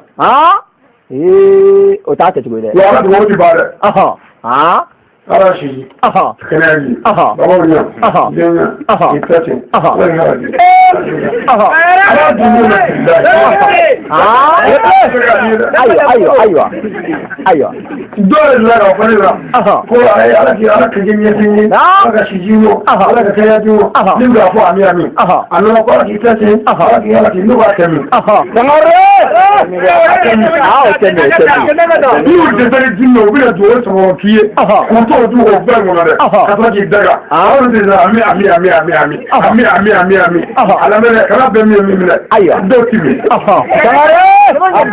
o t'a kɛcogo ye dɛ. wa ala dugawu ti ban dɛ. ala sigi. kɛnɛya ji. babaw ɲa. den ɲa. i ta ten. ala ni ala di. ala dugu la ayiwa. dɔw yɛrɛ la k'a fɔ ne la. ko a ye ala kɛ ɲɛsin ye. ala ka siji wo. ala ka kɛnɛya di wo. ne bɛ k'a fɔ ami. a nana ko ala k'i ta ten. ala k'i ala k'i ne b'a kɛ min. n'i y'u dɛsɛ di ma u bɛna dugawu sɔrɔ k'i ye. k'u to o du o fɛn kɔnɔ dɛ. ka sɔrɔ k'i daga. aw de la ami. ala mɛnɛ kana bɛn min minɛ. ayiwa dɔw ti min. a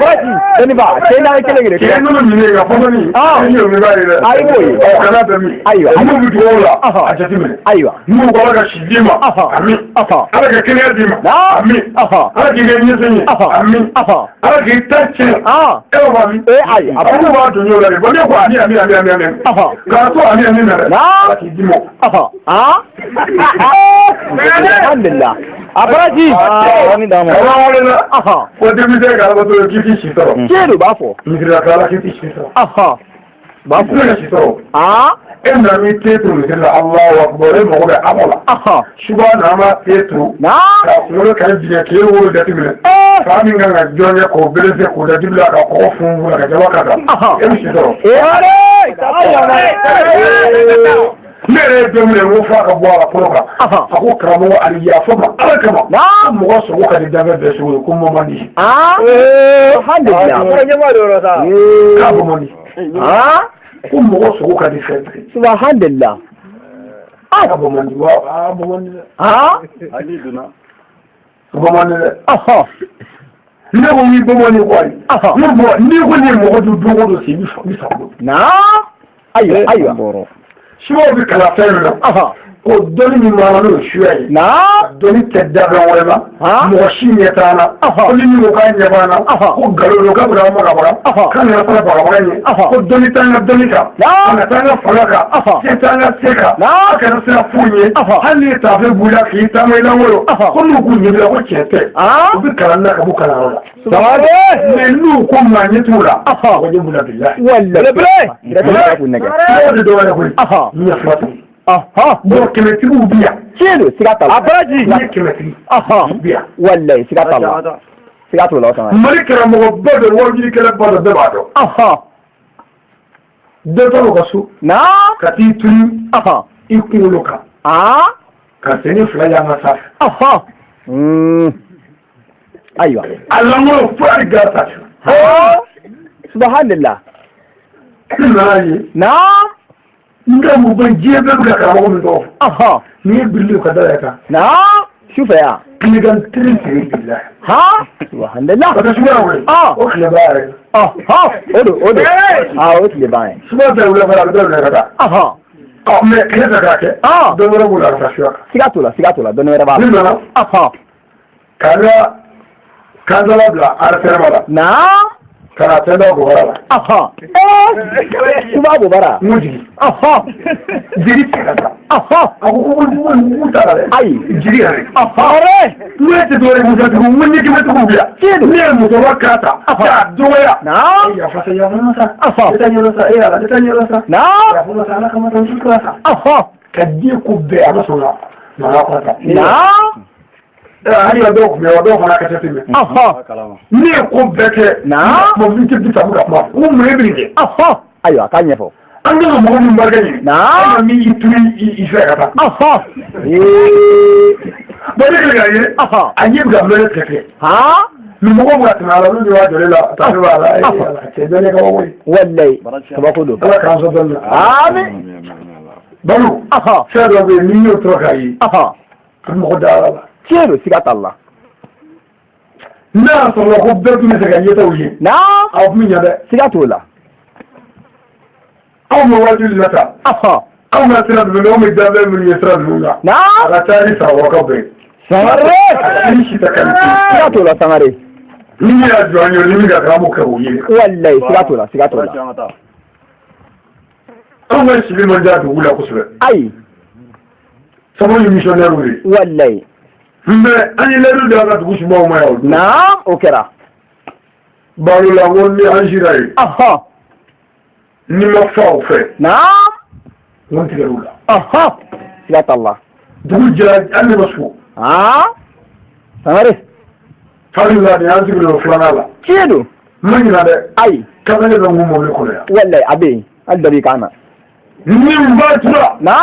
bɔti deniba cɛ n'a ye kelen kelen. cɛ nunu minɛ ka fɔ ni. e y'o min b'a ye dɛ. ayi b'o ye. kana bɛn min. ayiwa n'u bɛ dugawu la. a jateminɛ. ayiwa n'u bɔra ka si d'i ma. ami. ala ka kɛnɛya d'i ma. ami. ala k'i kɛ ɲɛsin ye. ami. ala k'i ta tiɲɛ. e b'a fɔ mi. ayi a b'u b'a don ɲɔgɔn la de. bon ne ko ami. k'a to ami na dɛ. ala k'i d'i ma. alhamdulilah. a bɔra ji. wani d'a ma. ko denmisɛn ka alabato k'i t'i si sɔrɔ. tiɲɛ don b'a fɔ. misiri ka ala k'i t'i si sɔrɔ. b'a fɔ. i tɛ si sɔrɔ. e na min te to misiri la alahu akbar e mago bɛ ala la. suba nama te to. ka kunkolo kari jigin k'e wolo jateminɛ. fa min kan ka jɔn ye k'o berese k'o da dibi la ka kɔgɔ funfun ka jaba k'a kan. e bɛ si sɔrɔ. ne yɛrɛ ye don min na n ko f'a ka bɔ a ka kɔnɔ kan. a ko karamɔgɔ ali yafa ma ala kama. ko mɔgɔ sogo ka di danfɛn bɛɛ sogo ye ko mɔ man di. alhamdulilah. k'a bɔ man di. ko mɔgɔ sogo ka di fɛn bɛɛ. subhanallah. k'a bɔ man di wa bɔ man di dɛ. ali donna. bɔ man di dɛ. ne ko n'i bɔ man di quoi. n'i ko n'i ye mɔgɔ dun don o don si i bɛ fa bolo. ayiwa. subaw bɛ kalan fɛn min na. ko dɔnni min b'a la n'o ye suya ye. dɔnni tɛ dabɛn wɛrɛ la. mɔgɔ si ɲɛ t'an na. ko ni min ko k'a ɲɛ b'an na. ko nkalon don k'a bɛ an bagabaga. k'an kana fana bagabaga ye. ko dɔnni t'an ka dɔnni kan. an ka taa an ka fanga kan. se t'an ka se kan. a kana se ka foyi ye. hali ni taafe b'u la k'i taama i langolo. ko n'u k'u ɲɛ bila ko tiɲɛ tɛ. u bɛ kalan na ka bɔ kalanyɔrɔ la. mais n'u ko maa ɲɛ t'u la. ko ɲɛ b'u la bilahi. o de dɔwɛrɛ koyi. ɲɛ fila tun. bon kɛmɛtigiw bi yan. tiɲɛ don siga t'a la. a bɔra ji. n ye kɛmɛtigi. bi yan. walayi siga t'a la. siga t'o la o kan. mali karamɔgɔ bɛɛ bɛ warijikɛla ba dɔ bɛɛ b'a dɔn. dɔ taara o ka so. ka t'i tunu. i kunkolo kan. ka sen fila y'an ka sanfɛ. ayiwa. a langolo fo hali gata. subhanallah. e nana ye. n ka mun bɛ diɲɛ bɛɛ bɛ ka karamɔgɔ min tɔgɔ fɔ. n'i ye birili ka da yɛrɛ kan. Shufa ya. Kiligan tiri billah. Ha? Subhanallah. Wata shuba wai. O kile bare. Ha. Odo. Ah, o kile bare. Shuba da wala fara da wala kada. Aha. Me kile da kake. Don wala bula ta shuba. Sigatola don wala ba. Ni na. Aha. Kaza bla arsa mala. Na? Kana ta da gobara. Aha. Kuma gobara. Muji. Aha. Jiri tsaka. Aha. Aku tara. Ai. Jiri hare. Aha. Ne ta dore mu ta mun yi kuma ta biya. Ne mu to wakata. Ta doya. Na? Ya fasa ya masa. Aha. Ta yi rasa ya la ta yi rasa. Na? Ya kuma sana kamar ta shi rasa. Aha. Kaje ku be a masona. Na kwata. Na? Hari ya dok me wadok na ka tafi me. Aha. Ni ku beke. Na? Mo bi ti ta mu ka ma. Ku mu e bi. Aha. Ayo akanye fo. An ga mo mun bargani. Na? Mi ituri ife ka ta. Aha. Bari ka gaye. Aha. Anyi ga mere keke. Ha? Ni mo ko ta na lu wa jore la ta ba la. Ke dole ka wai. Wallahi. Kaba kudu. Kala ka so don. Amin. Balu. Aha. Sai da be ni yo to kai. Aha. Kan mo da la. Cero sigata Allah. Na so lo ko be tu me ga yeta wuyi. Na? Aw mi nya de. Sigatola. Aw mo wajul lata. Aha. Aw ma tira de no me da be mi yesra dunga. Na? Ala tari sa wa ka be. Samare. Ni shi ta kan. Sigatola samare. Ni ya jwanyo ni mi ga ka mo ka wuyi. Wallahi sigatola. Aw ma shi bi man da du wula kusure. Ai. Samo yi missionnaire wuri. Wallahi. Mais an yi leru da ka dugu shi ma o ma yawo. Na? Okera. Balo la won ni an jira yi. Aha. Ni ma fa o fe. Na? Won ti leru la. Aha. Sigata Allah. Dugu jira an ne masu. Ha? Samare. Fali la ni an ti lo fulana la. Ciedo. Man na de. Ai. Ka ne da mu mo le ko ya. Wallahi abe. Aldari kana. Ni ba tura. Na?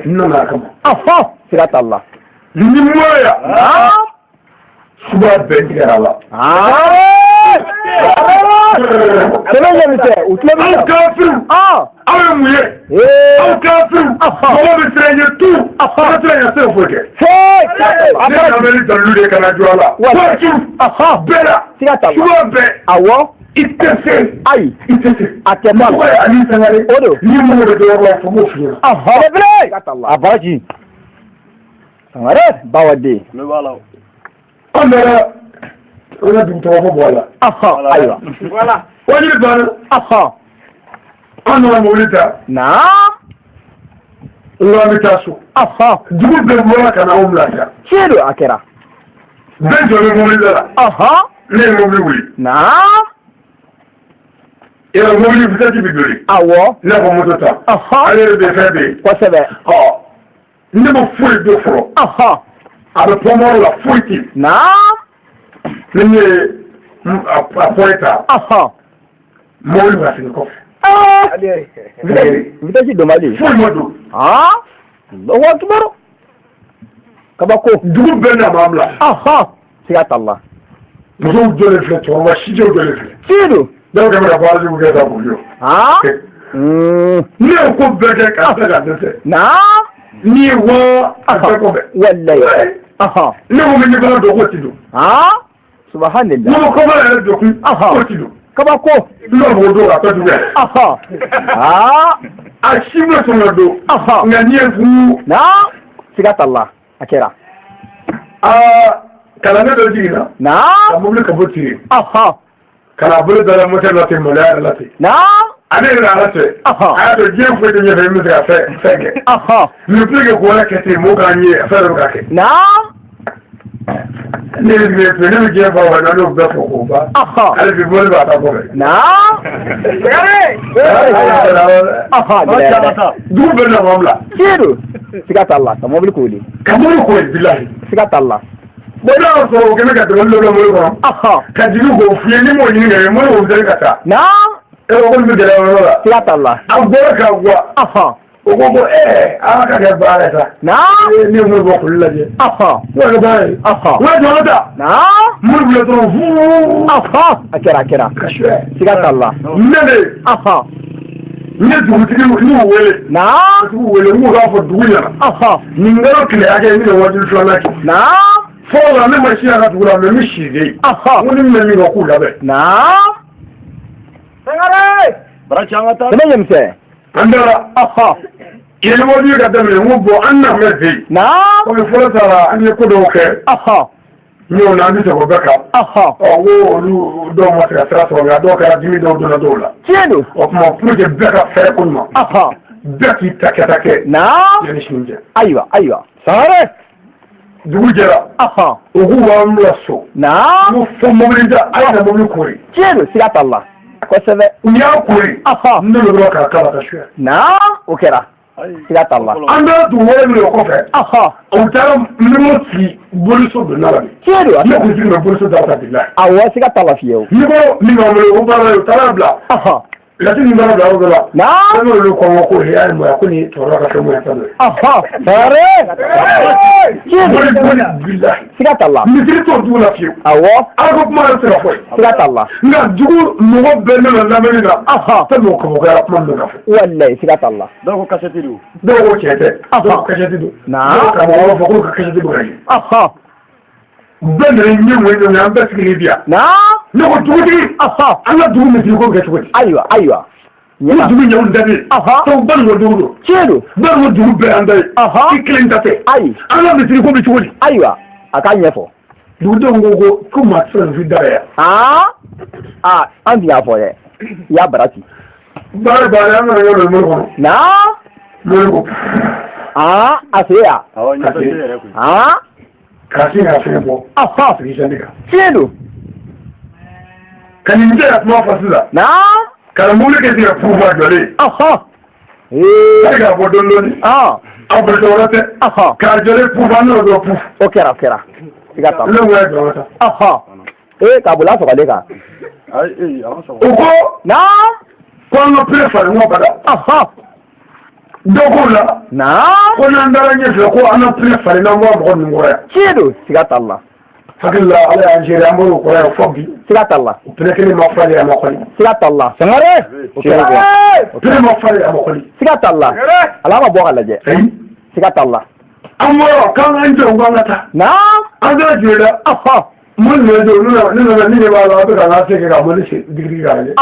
Ni na kama. Aha. Sigata Allah. Ni moya. Na? Suba be tigara la. Kelen yemise, utlemi. Aw kafir. Aw muye. Aw kafir. Mo be trenye tu. Aw trenye se foke. Hey! Ne ameli dalu de kana juala. Aha. Bela. Sigata Allah. Suba be. Awo. Itese. Ai. Itese. Akema. Wa ani sangare. Odo. Ni mo de do wa fo mo fi. Aha. Sigata Allah. Abaji. Samare bawade. Le wala. Ona du to fo bola. Aha. Aywa. Voilà. Wajib ban. Aha. Ona mo lita. Na? Ona mi tasu. Aha. Dugu be mo kana umla ya. Ciedo akera. Ben jole mo lita. Aha. Ne mo bi wuli. Na? Ila mo bi fitati bi dori. Awo. Ne ko mo tota. Aha. Ale be fe be. Kosebe. Ne mo furi do foro. Aha. Abe pomo la fuiti. Na? Ne apoita. Aha. Mo li wa sin ko. Vitaji domali. Fui mo do. Ah? Allahu akbar. Kabako. Dugu be na mamla. Aha. Sigata Allah. Mo jole fe to wa shi jole fe. Ciedo. Donc on va voir vous gars pour vous. Ah? Ni ko be ka ta de. Na? Ni wa ata ko be. Wallahi. Aha. Ni mo ni ba do ko tido. Ah? Subhanallah. Ni ko ba do ku. Aha. Ko tido. Kabako. Ni mo do ata du be. Aha. Ah? A shi mo to do. Aha. Ngani fu. Na? Sigata Allah. Akera. Kala ne do jina. Na? Mo le ka boti. Aha. Kala bulu da mo ta lati mo la lati. Na? Ane na lati. Aha. A do je fu de ne mi ga fe fege. Aha. Ni plege ko la kete mo ga ni fa do ga ke. Na? Ne je ba wa na do ba ko ba. Aha. Ale bi bolu ba ta ko be. Na? Aha. Du be na mamla. Ciedo. Sigata Allah. Kamobili kuli. Kamuru ko billahi. Sigata Allah. Boda so ke me ka do lo ko. Aha. Ka jiru ko fi ni mo ni ngere mo o de ka ta. Na? E ko mi de la. Sigata Allah. Agora ka wa. Aha. O ko aka ka ba ra ta. Na? Ni mo ko kullaje. Aha. Wa ga ba. Aha. Wa do ta. Na? Mo bi to fu. 啊哈，akira akira， sigata Allah， Nene. 啊哈， Nene. 啊哈， Ni ni dugutigi ni wele dugu wele mu ga fo dugu ɲana nin ngaro kile ake ni wajul filanan kɛ fɔlɔ la ne ma si ka dugu la mɛ mi si de ko ni mɛ min ka k'u labɛn an taara yɛlɛmɔdi ka daminɛ n ko bɔn an na mɛ fɛ yen komi fɔlɔ taara an ye ko dɔw kɛ n'o na an bɛ sɛgɛn o bɛɛ kan n ko olu dɔw ma se ka sira sɔrɔ nka dɔw kɛra dimi dɔw donna dɔw la o tuma pour que bɛɛ ka fɛɛrɛ ko ɲuman bɛɛ k'i ta kɛta kɛ yanni sini cɛ ayiwa sangare dugu jɛra u k'u b'an bila so n'u fɔ mobili da a y'a mobili kori siga t'a la kosɛbɛ u y'a kori ne bɛ dɔrɔn k'a kala ka suyɛ o kɛra siga t'a la an bɛ dugu wɛrɛ min o kɔfɛ u taara numéro sigi boliso donna la ne kun sigi bɛ boliso da ta bi la awɔ siga t'a la fiyewu numéro min b'an bolo o baara u taara bila lati min b'a bila yɔrɔ dɔ la an n'olu kɔngɔ ko he a ye mɔya ko ni cɛkɔrɔba ka fɛn mun ye fɛn dɔ ye siga t'a la misiri t'o dugu la fiyewu awɔ ala ko kuma yɛrɛ tɛ ka fɔ ye siga t'a la nka dugu mɔgɔ bɛɛ ne la lamɛnni na tellement kɔmɔkɔya kuma min bɛ ka fɔ walayi siga t'a la dɔw ko kasɛti don dɔw ko tiɲɛ tɛ dɔw ko kasɛti don dɔw karamɔgɔ b'a fɔ k'olu ka kasɛti bɛ ka ye bɛɛ nana ɲɛ ŋɔni ɲɔgɔn an bɛɛ sigilen bi yan ne ko dugutigi an ka dugu misiri ko kɛ cogo di ayiwa ni dugu ɲɛw da de donc bɛɛ n'o dugu don tiɲɛ don bɛɛ n'o dugu bɛɛ an da ye i kelen ta tɛ ayi an ka misiri ko bɛ cogo di ayiwa a k'a ɲɛfɔ dugudenw ko maa tɛ se ka nin da yan an tun y'a fɔ dɛ i y'a barati baara an kana yɔrɔ dɔ mori kɔnɔ mori ko a se yan k'a se k'a fɛn bɔ sigi sɛnɛ kan tiɲɛ don ka nin jɛ ka kuma fɔ sisan ka mobili kɛ se ka pouvoir jɔlen hali k'a bɔ dɔɔni dɔɔni a bolo wɛrɛ tɛ k'a jɔlen pouvoir n'o dɔ puf o kɛra siga t'a la ne ko y'a jɔ ta k'a bolo a sɔgɔlen kan u ko ko an ka pere fari ɲɔgɔn bada dɔw ko la ko n'an taara ɲɛfɛ ko an ka pere fari n'an bɔra mɔgɔ ninnu kɔrɔ yan tiɲɛ don siga t'a la hakili la ala y'an seere an b'o kɔrɔ yan fɔ bi siga t'a la pere kelen ma falen a ma kɔli siga t'a la sangare pere ma falen a ma kɔli siga t'a la ala ma bɔ ka lajɛ ayi siga t'a la an bɔra k'an k'an jɔ k'an ka taa an taara joli la mun nana jɔ ne nana ne ɲɛ b'a la a bɛ ka n ka se kɛ ka mobili digidigi k'a lajɛ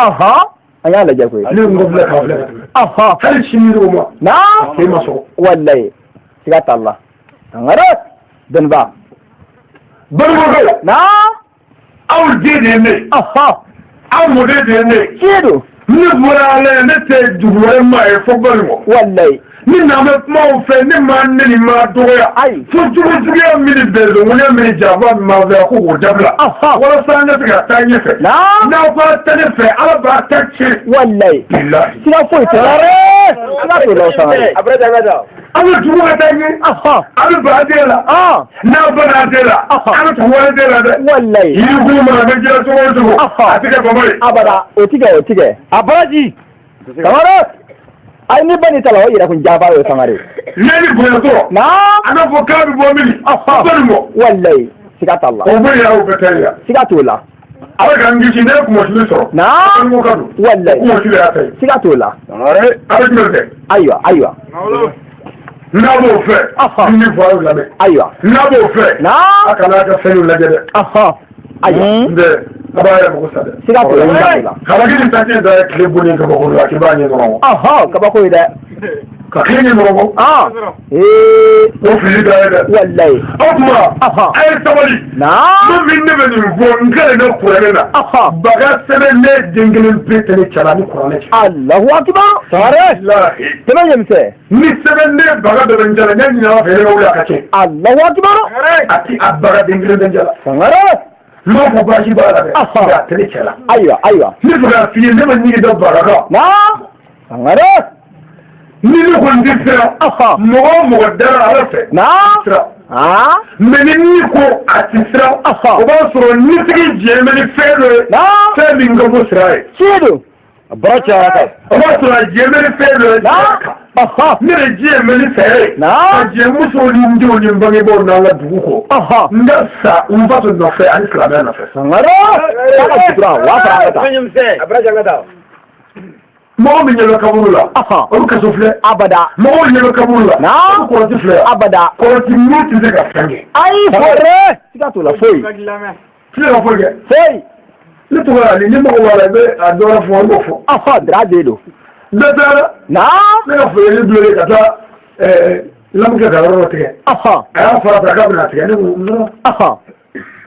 an y'a lajɛ koyi ne ko filɛ k'a filɛ ka tɛmɛ hali sini o ma se ma sɔgɔ walayi siga t'a la sangare dɔnniba balimakɛ aw den de ye ne aw mɔden de ye ne tiɲɛ don ne bɔra ala ye ne tɛ dugu wɛrɛ maa ye fo balimɔ walayi ni n'an bɛ kumaw fɛ ne maa ne ni maa dɔgɔya ayi fo jugujuguya min bɛnzɔnwuliya min janfa min b'an fɛ ko k'o dabila walasa an ka se ka taa ɲɛfɛ n'aw b'a ta ne fɛ ala b'a ta tiɲɛ walayi bilahi siga foyi tɛ ala t'o la sangare an bɛ dugu ka taa ɲɛ an bɛ ba den la n'a bana den la an bɛ tugu wɛrɛ den la dɛ walayi yirikuru mana bɛ jira cogo o cogo a tɛ kɛ bama ye abada o tigɛ a baraji sangare ayi ni bani tala o yɛrɛ kun jaba ye sangare ne ni bonyatɔ an b'a fɔ k'a bɛ bɔ min balimɔ walayi siga t'a la o bɛ yan o bɛ taa yan siga t'o la ala k'an kisi ne ye kumasuli sɔrɔ balimɔ ka don walayi kumasuli y'a ta ye siga t'o la a bɛ jumɛn kɛ ayiwa n'a b'o fɛ ni fɔ aw lamɛn ayiwa n'a b'o fɛ a kana ka fɛnw lajɛ dɛ ayiwa n tɛ a b'a yɛrɛ mago sa dɛ siga t'o la kabaki ni sanji da ye tile bonnen kabako la k'i b'a ɲɛ dɔrɔn kabako ye dɛ ka tile ɲɛ dɔrɔn o fili da ye dɛ walayi o tuma a ye sabali don min ne bɛ nin fɔ n kɛlen ne kuranɛ na baga sɛbɛn ne den kelen pe tɛ ne cɛla ni kuranɛ cɛ alahu akibar sangare sɛbɛn ɲɛmisɛn ni sɛbɛn ne baga dɔ bɛ n jala ne ɲin'a fɛ ne ka wuli a ka cɛ alahu akibar a ti a baga den kelen bɛ n jala sangare n b'a fɔ baasi b'a la dɛ nka a tɛ ne cɛla ayiwa ne fɛ k'a f'i ye ne ma ɲini dɔ baga kan sangare ni ne kɔni tɛ sira mɔgɔ o mɔgɔ dara ala fɛ sira mɛ ni min ko a ti sira o b'a sɔrɔ nisigi jɛn bɛ ni fɛn dɔ ye fɛn min ka bɔ sira ye tiɲɛ don a bɔra cayara kan o b'a sɔrɔ a jɛn bɛ ni fɛn dɔ ye sira kan ne de jɛn bɛ ni fɛɛrɛ ye ka jɛn musow ni n denw ni n bangebaaw n'an ka dugu kɔ n ka sa n faso nɔfɛ ani silamɛya nɔfɛ sangare k'a ka sutura o b'a sɔrɔ an ka taa mɔgɔ min ɲɛ bɛ kaburu la olu kaso filɛ abada mɔgɔ ɲɛ bɛ kaburu la olu kɔrɔti filɛ abada kɔrɔti min tɛ se ka fɛn kɛ ayi fɔre siga t'o la foyi tile ka foyi kɛ foyi ne tɔgɔ Ali ni mɔgɔ b'a la i bɛ a dɔwɛrɛ fɔ n b'o fɔ dara de don bɛɛ taara ne ka foli ni bulon ka taa lamukɛ ka yɔrɔ dɔ tigɛ a y'a fara ta k'a bɛna tigɛ ne ko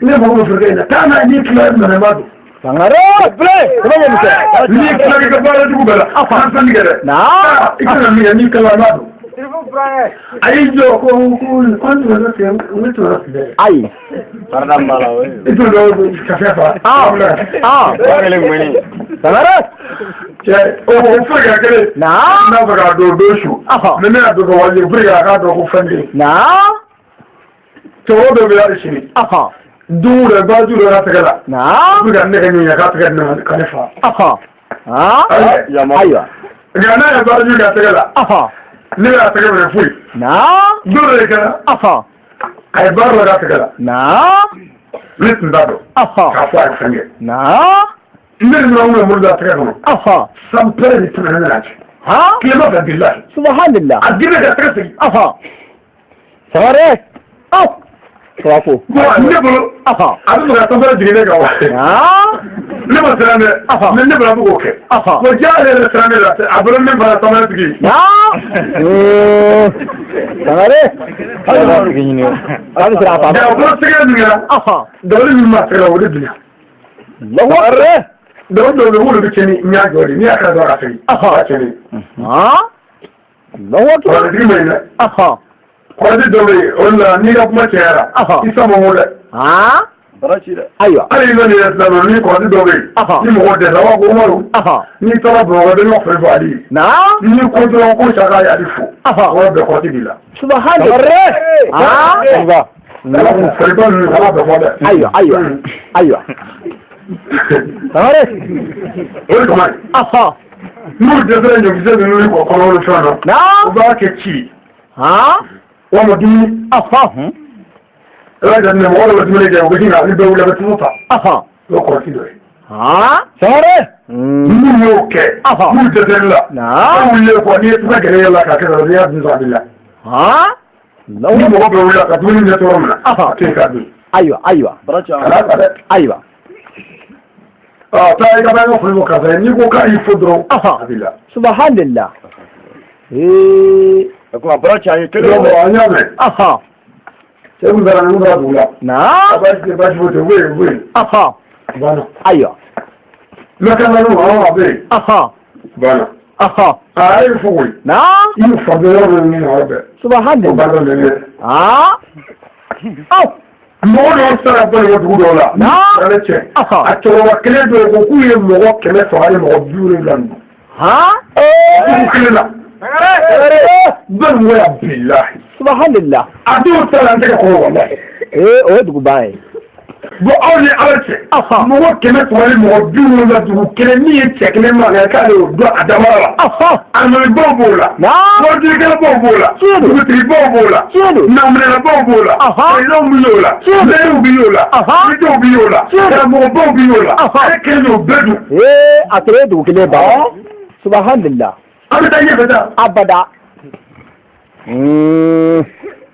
ne mɔgɔ min fɛ na taa n'a ni tila nana ma don sangare ble ni tila ka baara jugu bɛɛ la an sanni kɛ dɛ i kana min kɛ ni kala ma don a y'i jɔ ko ne tora tigɛ ayi i t'o dɔn ka fɛn faga sangare cɛ o foyi ka kelen n'a fɛ k'a don don su mais ne y'a don ka wajibi pour que a k'a dɔn ko fɛn bɛ yen cɛkɔrɔba dɔ bɛ hali sini dugu dɔ baju dɔ ka tɛgɛ la pour que ne ka ɲɛ k'a tɛgɛ ka ne fa ayiwa nka n'a ye baju ka tɛgɛ la ne y'a tɛgɛ minɛ foyi don dɔ de kɛra a ye baara dɔ k'a tɛgɛ la ne tun t'a dɔn k'a fɔ a ye fɛn kɛ ne ni maa min bɛ muru da tɛgɛ kɔnɔ san pɛrɛ de tɛmɛ ne nana cɛ tilema fɛ bilahi subhanallah a girin ka tɛgɛ sigi sangare Bravo. Ne bolo a bɛ ka tabara jigin ne kan wa ne ma siran dɛ mais ne bɛna k'o kɛ wa jaa ale yɛrɛ siran ne la a bolo ne fana tabara tigi sangare ala tigi ɲini ala sira fa a bolo sɛgɛ min kɛra dabali min ma sɛgɛ o de bila laware dɔw bɛ wolo bɛ cɛni n y'a jɔ de n'i y'a kɛra dɔrɔn a sɛgɛn a cɛni laware tigi ma ɲi dɛ kɔrɔti dɔ bɛ yen o de la n'i ka kuma cɛyara i sama o dɛ ayiwa hali n'i nana yɛrɛ sisan ni kɔrɔti dɔ bɛ yen ni mɔgɔ dɛsɛ a b'a fɔ Umaru n'i taara Bamakɔ bɛ ɲɔgɔn fɛ fɔ Ali n'i ko dɔrɔn ko Saka ye Ali fo o yɔrɔ bɛɛ kɔrɔti b'i la subhanallah fɛrɛba ninnu ala bɛɛ fɔ dɛ ayiwa sangare o de kama n'u dɛsɛra ɲɔkisɛ ninnu ni kɔkɔrɔ ni fɛn na u b'a kɛ ci walima dumuni ala jate mɔgɔ dɔ bɛ dumuni kɛ u bɛ sin ka ni bɛɛ wuli a bɛ tunu ta o ye kɔrɔti dɔ ye sangare n'u y'o kɛ n'u dɛsɛli la n'u wulilen kɔ n'i ye tuna gɛrɛ yɛlɛ la k'a kɛ dɔrɔn n'i y'a dun sɔrɔ a b'i la ni mɔgɔ bɛ wuli ka dumuni kɛ tɔɔrɔ min na a to yen k'a dun ayiwa kana ta dɛ ayiwa taa i ka taa n ka foli fɔ karisa ye n'i ko k'a y'i fo dɔrɔn a b'i la subhanallah kuma bara caya kelen an y'a mɛn cɛ kun taara ninnu taara dugu la baasi foyi tɛ foyi banna ayiwa lakananin ma a bɛ yen banna a ye fo koyi i y'u fa bɛ yɔrɔ min ni yɔrɔ bɛɛ subhanallah o banna bɛ ne mɔgɔ dɔw sera bɔ dugu dɔw la ale cɛ a cɛkɔrɔba kelen dɔw ko k'u ye mɔgɔ 100 ni mɔgɔ 70 dugu kelen na bɛɛ mɔgɔ ya bilahi subhanallah a dɔw sera an tɛgɛ kɔrɔ walahi o ye duguba ye bon aw ni ala cɛ mɔgɔ 100 ni mɔgɔ 70 dugu kelen min ye cɛ kelen ma kɛ k'ale y'o dɔn a damara la alimamibaw b'o la warijikɛlabaw b'o la dugutigibaw b'o la naminɛlabaw b'o la présidents b'i y'o la maires b'i y'o la députés b'i y'o la karamɔgɔbaw b'i y'o la ale kelen y'o bɛɛ dun a tere dugu kelen ba subhanallah an bɛ taa ɲɛfɛ taa abada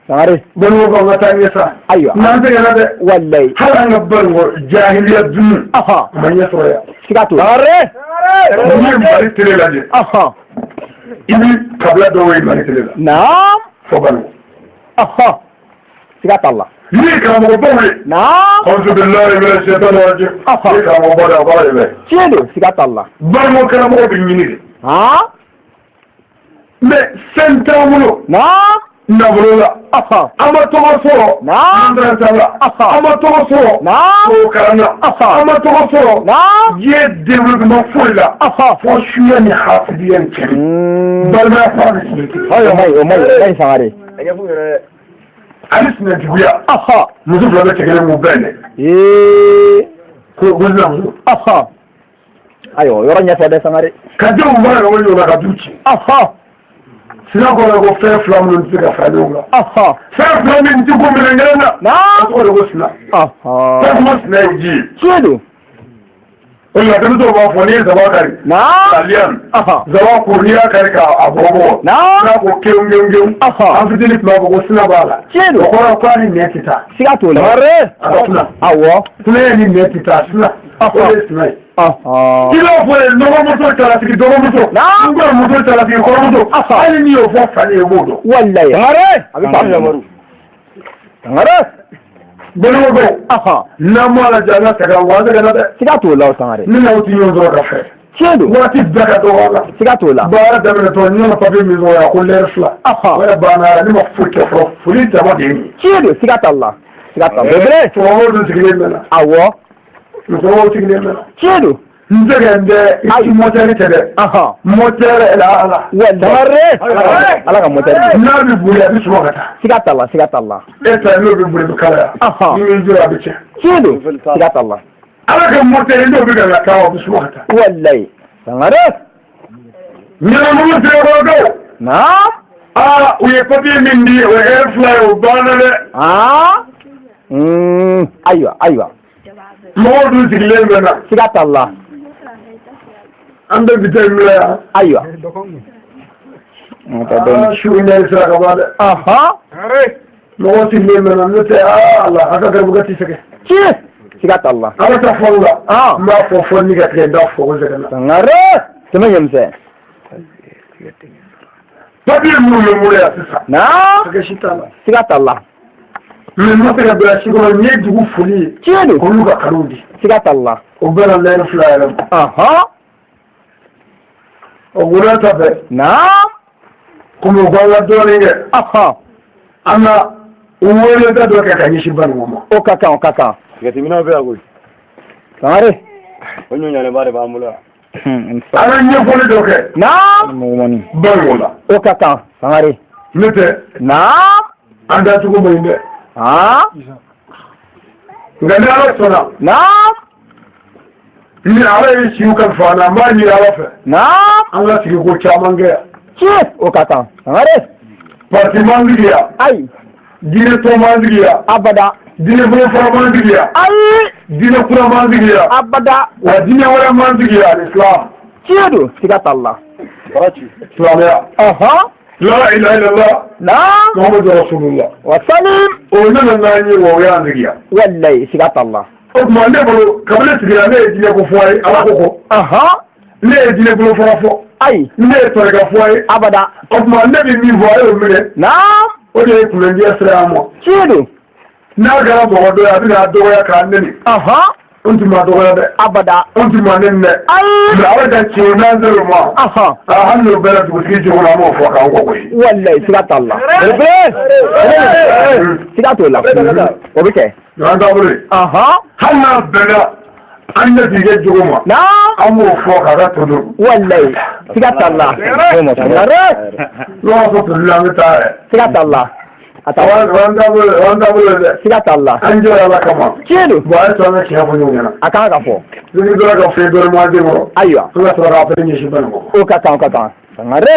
sangare balimaw ka taa ɲɛ sa ayiwa n'an sɛgɛnna dɛ wallahi hali an ka balimaw jahiliya dunu a ma ɲɛ sɔrɔ yan siga t'o la n'i ye Mali télé lajɛ i bɛ kabila dɔw ye Mali télé la fɔ balimaw siga t'a la n'i ye karamɔgɔbaw ye alhamdulilayi i bɛ sɛtani rajim i ye karamɔgɔbaw de a baara de bɛ tiɲɛ don siga t'a la balimaw karamɔgɔ bɛ ɲini de mais fɛn t'an bolo nafolo la an ma tɔgɔ sɔrɔ madrasa la an ma tɔgɔ sɔrɔ tubabukalan na an ma tɔgɔ sɔrɔ diɲɛ développement foyi la fɔ suya ni hasidiya ni cɛni balimaya fara ni sinɛtigi o maɲi sangare ani sinɛtigiya muso fila bɛ cɛ kelen k'u bɛn dɛ ko sinamuso ayiwa yɔrɔ ɲɛfɛ dɛ sangare ka denw baara ka wuli o la ka du ci sina kɔnɔ ko fɛn fila minnu tɛ se ka fara ɲɔgɔn kan fɛn fila min ti ko minɛ ɲɛgɛn na a tɔgɔ de ko sina fɛn kuma sina ye ji ye tiɲɛ don o o la tɛmɛ to b'a fɔ n'i ye zaba kari aliyan zaba ko n'i y'a kari k'a bɔbɔ n'a ko kewu an fitinin tun b'a fɔ ko sina b'a la o kɔrɔ k'a ni nɛ tɛ taa siga t'o la a ka sina awɔ sina ye ni nɛ tɛ taa sina o ye sina ye i b'a fɔ ye dɔgɔmuso calatigi dɔgɔmuso n ko muso calatigi kɔrɔmuso hali n'i y'o fɔ fa ye i b'o dɔn walayi a bɛ faamu yamaru bologo n'a ma la jana sɛgɛn wa sɛgɛn na dɛ siga t'o la o Sangare ni n'aw ti ɲɔgɔn sɔrɔ ka fɛ tiɲɛ don waati bɛɛ ka dɔgɔ la siga t'o la baara daminɛtɔ n nana papiye min sɔrɔ yan ko lɛri fila o yɛrɛ banna ne ma foyi kɛ fɔlɔ foli dama de ye nin tiɲɛ don siga t'a la siga t'a la belebele cɛkɔrɔbaw dun sigilen bɛ na awɔ musokɔrɔbaw sigilen bɛ na tiɲɛ don n sɛgɛn tɛ i ti mɔtɛri tɛ dɛ mɔtɛri ala walayi ala ka mɔtɛri n'a bɛ boli a bɛ sɔrɔ ka taa siga t'a la siga t'a la e ta n'o bɛ boli bɛ kalaya ni min jɔ a bɛ tiɲɛ tiɲɛ don siga t'a la ala ka mɔtɛri n'o bɛ ka taa a bɛ sɔrɔ ka taa walayi Sangare ɲɛnamugu sɛbɛkɔrɔdɔw u ye papiye min di o ye hɛrɛ fila ye o banna dɛ ayiwa mɔgɔw dun sigilen bɛ na siga t'a la an bɛ bitɛn min yan ayiwa su ɲɛ sira ka ban dɛ mɔgɔw sigilen bɛ na n'o tɛ ala a ka garibuka tɛ sɛgɛn tiɲɛ siga t'a la ala ka fɔw la n b'a fɔ ni ka tigɛ n t'a fɔ ko sɛgɛn na Sangare tɛmɛ ɲɛmisɛn papiye minnu bɛ n bolo yan sisan sɛgɛ si t'a la siga t'a la mais n ma se ka bila si kɔnɔ n ye dugu foli ye tiɲɛ don olu ka kanu di siga t'a la o bɛɛ na lɛri fila yɛrɛ ma o wula ta fɛ komi o ko an ka dɔɔnin kɛ an ka weleta dɔ kɛ ka ɲɛsin banugu ma o ka kan jateminɛw bɛ yan koyi Sangare o ɲɔɲɛlenba de b'an bolo yan an ka ɲɛfɔli dɔ kɛ banugu la o ka kan Sangare ne tɛ an dacogo ma ɲi dɛ nka ni ala sɔnna ni ala ye siw kalifa an na n b'a ɲini ala fɛ an ka sigi ko caman kɛ yan tiɲɛ o ka kan Sangare parti m'an sigi yan ayi diinɛ tɔn m'an sigi yan abada diinɛ bolofara m'an sigi yan ayi diinɛ kura m'an sigi yan abada wa diinɛ wɛrɛ m'an sigi yan islam tiɲɛ don siga t'a la silamɛya la ilaha illallah muhammadu rasulullah wa salim o nana n'an ye wa o y'an sigi yan walayi siga t'a la o tuma ne bolo kabini sigira ne ye diinɛ ko fɔ a ye ala ko kɔ ne ye diinɛ bolofara fɔ ayi ne ye tɔrɔka fɔ a ye abada o tuma ne bɛ min fɔ a y'o minɛ o de ye kunbɛndiya sira an ma tiɲɛ don n'a kɛra mɔgɔ dɔ ye a bɛna dɔgɔya k'a neni n tun ma dɔgɔya dɛ abada n tun ma neni dɛ mɛ ala ka tiɲɛ n'an sera o ma hali n'o bɛɛ la dugutigi jogo la an b'o fɔ k'an kɔ koyi walayi siga t'a la siga t'o la o bɛ kɛ an taabolo ye hali n'a bɛnna an ɲɛtigɛ jogo ma an b'o fɔ k'a ka todo walayi siga t'a la n'o y'a fɔ todula an bɛ taa yɛrɛ siga t'a la an taabolo ye dɛ siga t'a la an jɛra ala kama tiɲɛ don bon a ye sɔn an ka tiɲɛ fɔ ɲɔgɔn ɲɛna a kan ka fɔ ni dɔra ka fɛn dɔɔnin m'an den kɔrɔ ayiwa an ka sɔrɔ k'a fɛn ɲɛsin banankɔ o ka kan Sangare